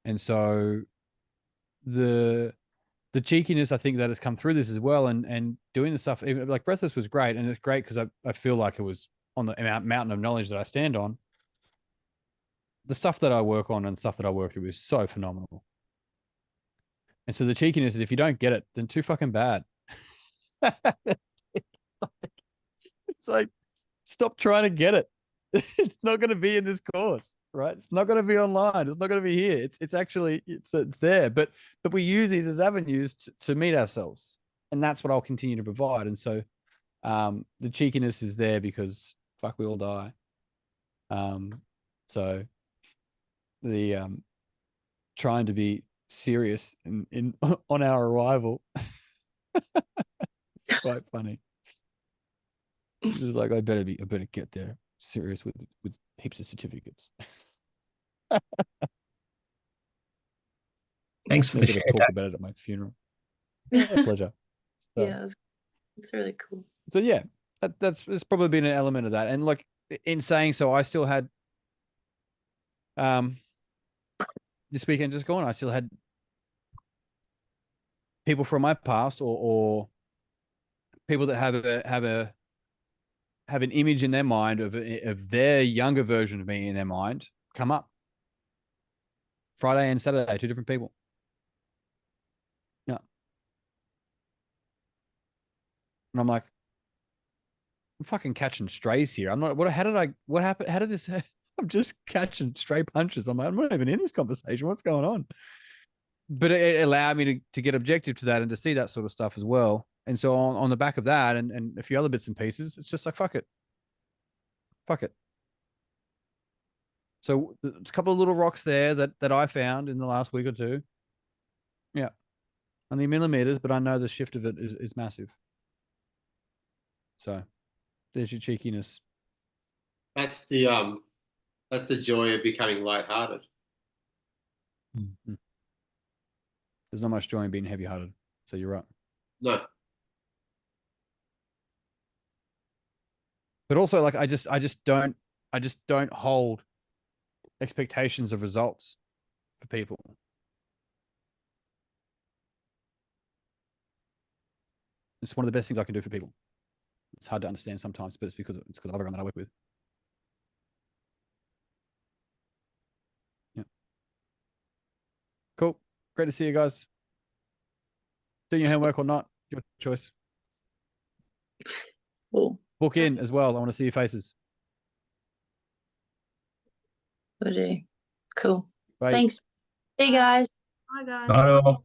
And so the cheekiness, I think, that has come through this as well, and doing the stuff, even like Breathless was great, and it's great because I feel like it was on the mountain of knowledge that I stand on. The stuff that I work on and stuff that I work through is so phenomenal. And so the cheekiness is, if you don't get it, then too fucking bad. It's like, stop trying to get it. It's not going to be in this course, right? It's not going to be online. It's not going to be here. It's actually, it's there. But we use these as avenues to meet ourselves, and that's what I'll continue to provide. And so, the cheekiness is there because fuck, we all die. So the trying to be serious in on our arrival, it's quite funny. It's like, I better get there serious with heaps of certificates. Thanks for I'm the going share. to talk about it at my funeral. Yeah, pleasure. So, Yeah, it's really cool. so yeah, that's there's probably been an element of that. And like in saying so, I still had this weekend just gone, I still had people from my past or people that have an image in their mind of their younger version of me in their mind come up. Friday and Saturday, 2 different people. Yeah. And I'm like, I'm fucking catching strays here. I'm not, what happened? How did this, I'm just catching stray punches. I'm like, I'm not even in this conversation. What's going on? But it allowed me to get objective to that and to see that sort of stuff as well. And so on the back of that and a few other bits and pieces, it's just like, fuck it. Fuck it. So there's a couple of little rocks there that I found in the last week or two. Yeah. Only millimeters, but I know the shift of it is massive. So there's your cheekiness. That's the joy of becoming lighthearted. Mm-hmm. There's not much joy in being heavy-hearted. So you're right. No. But also, like, I just don't hold expectations of results for people. It's one of the best things I can do for people. It's hard to understand sometimes, but it's because of everyone that I work with. Yeah. Cool. Great to see you guys. Doing your homework or not, your choice. Cool. Book in as well. I want to see your faces. Will do. Cool. Bye. Thanks. See you guys. Bye, guys. Bye all.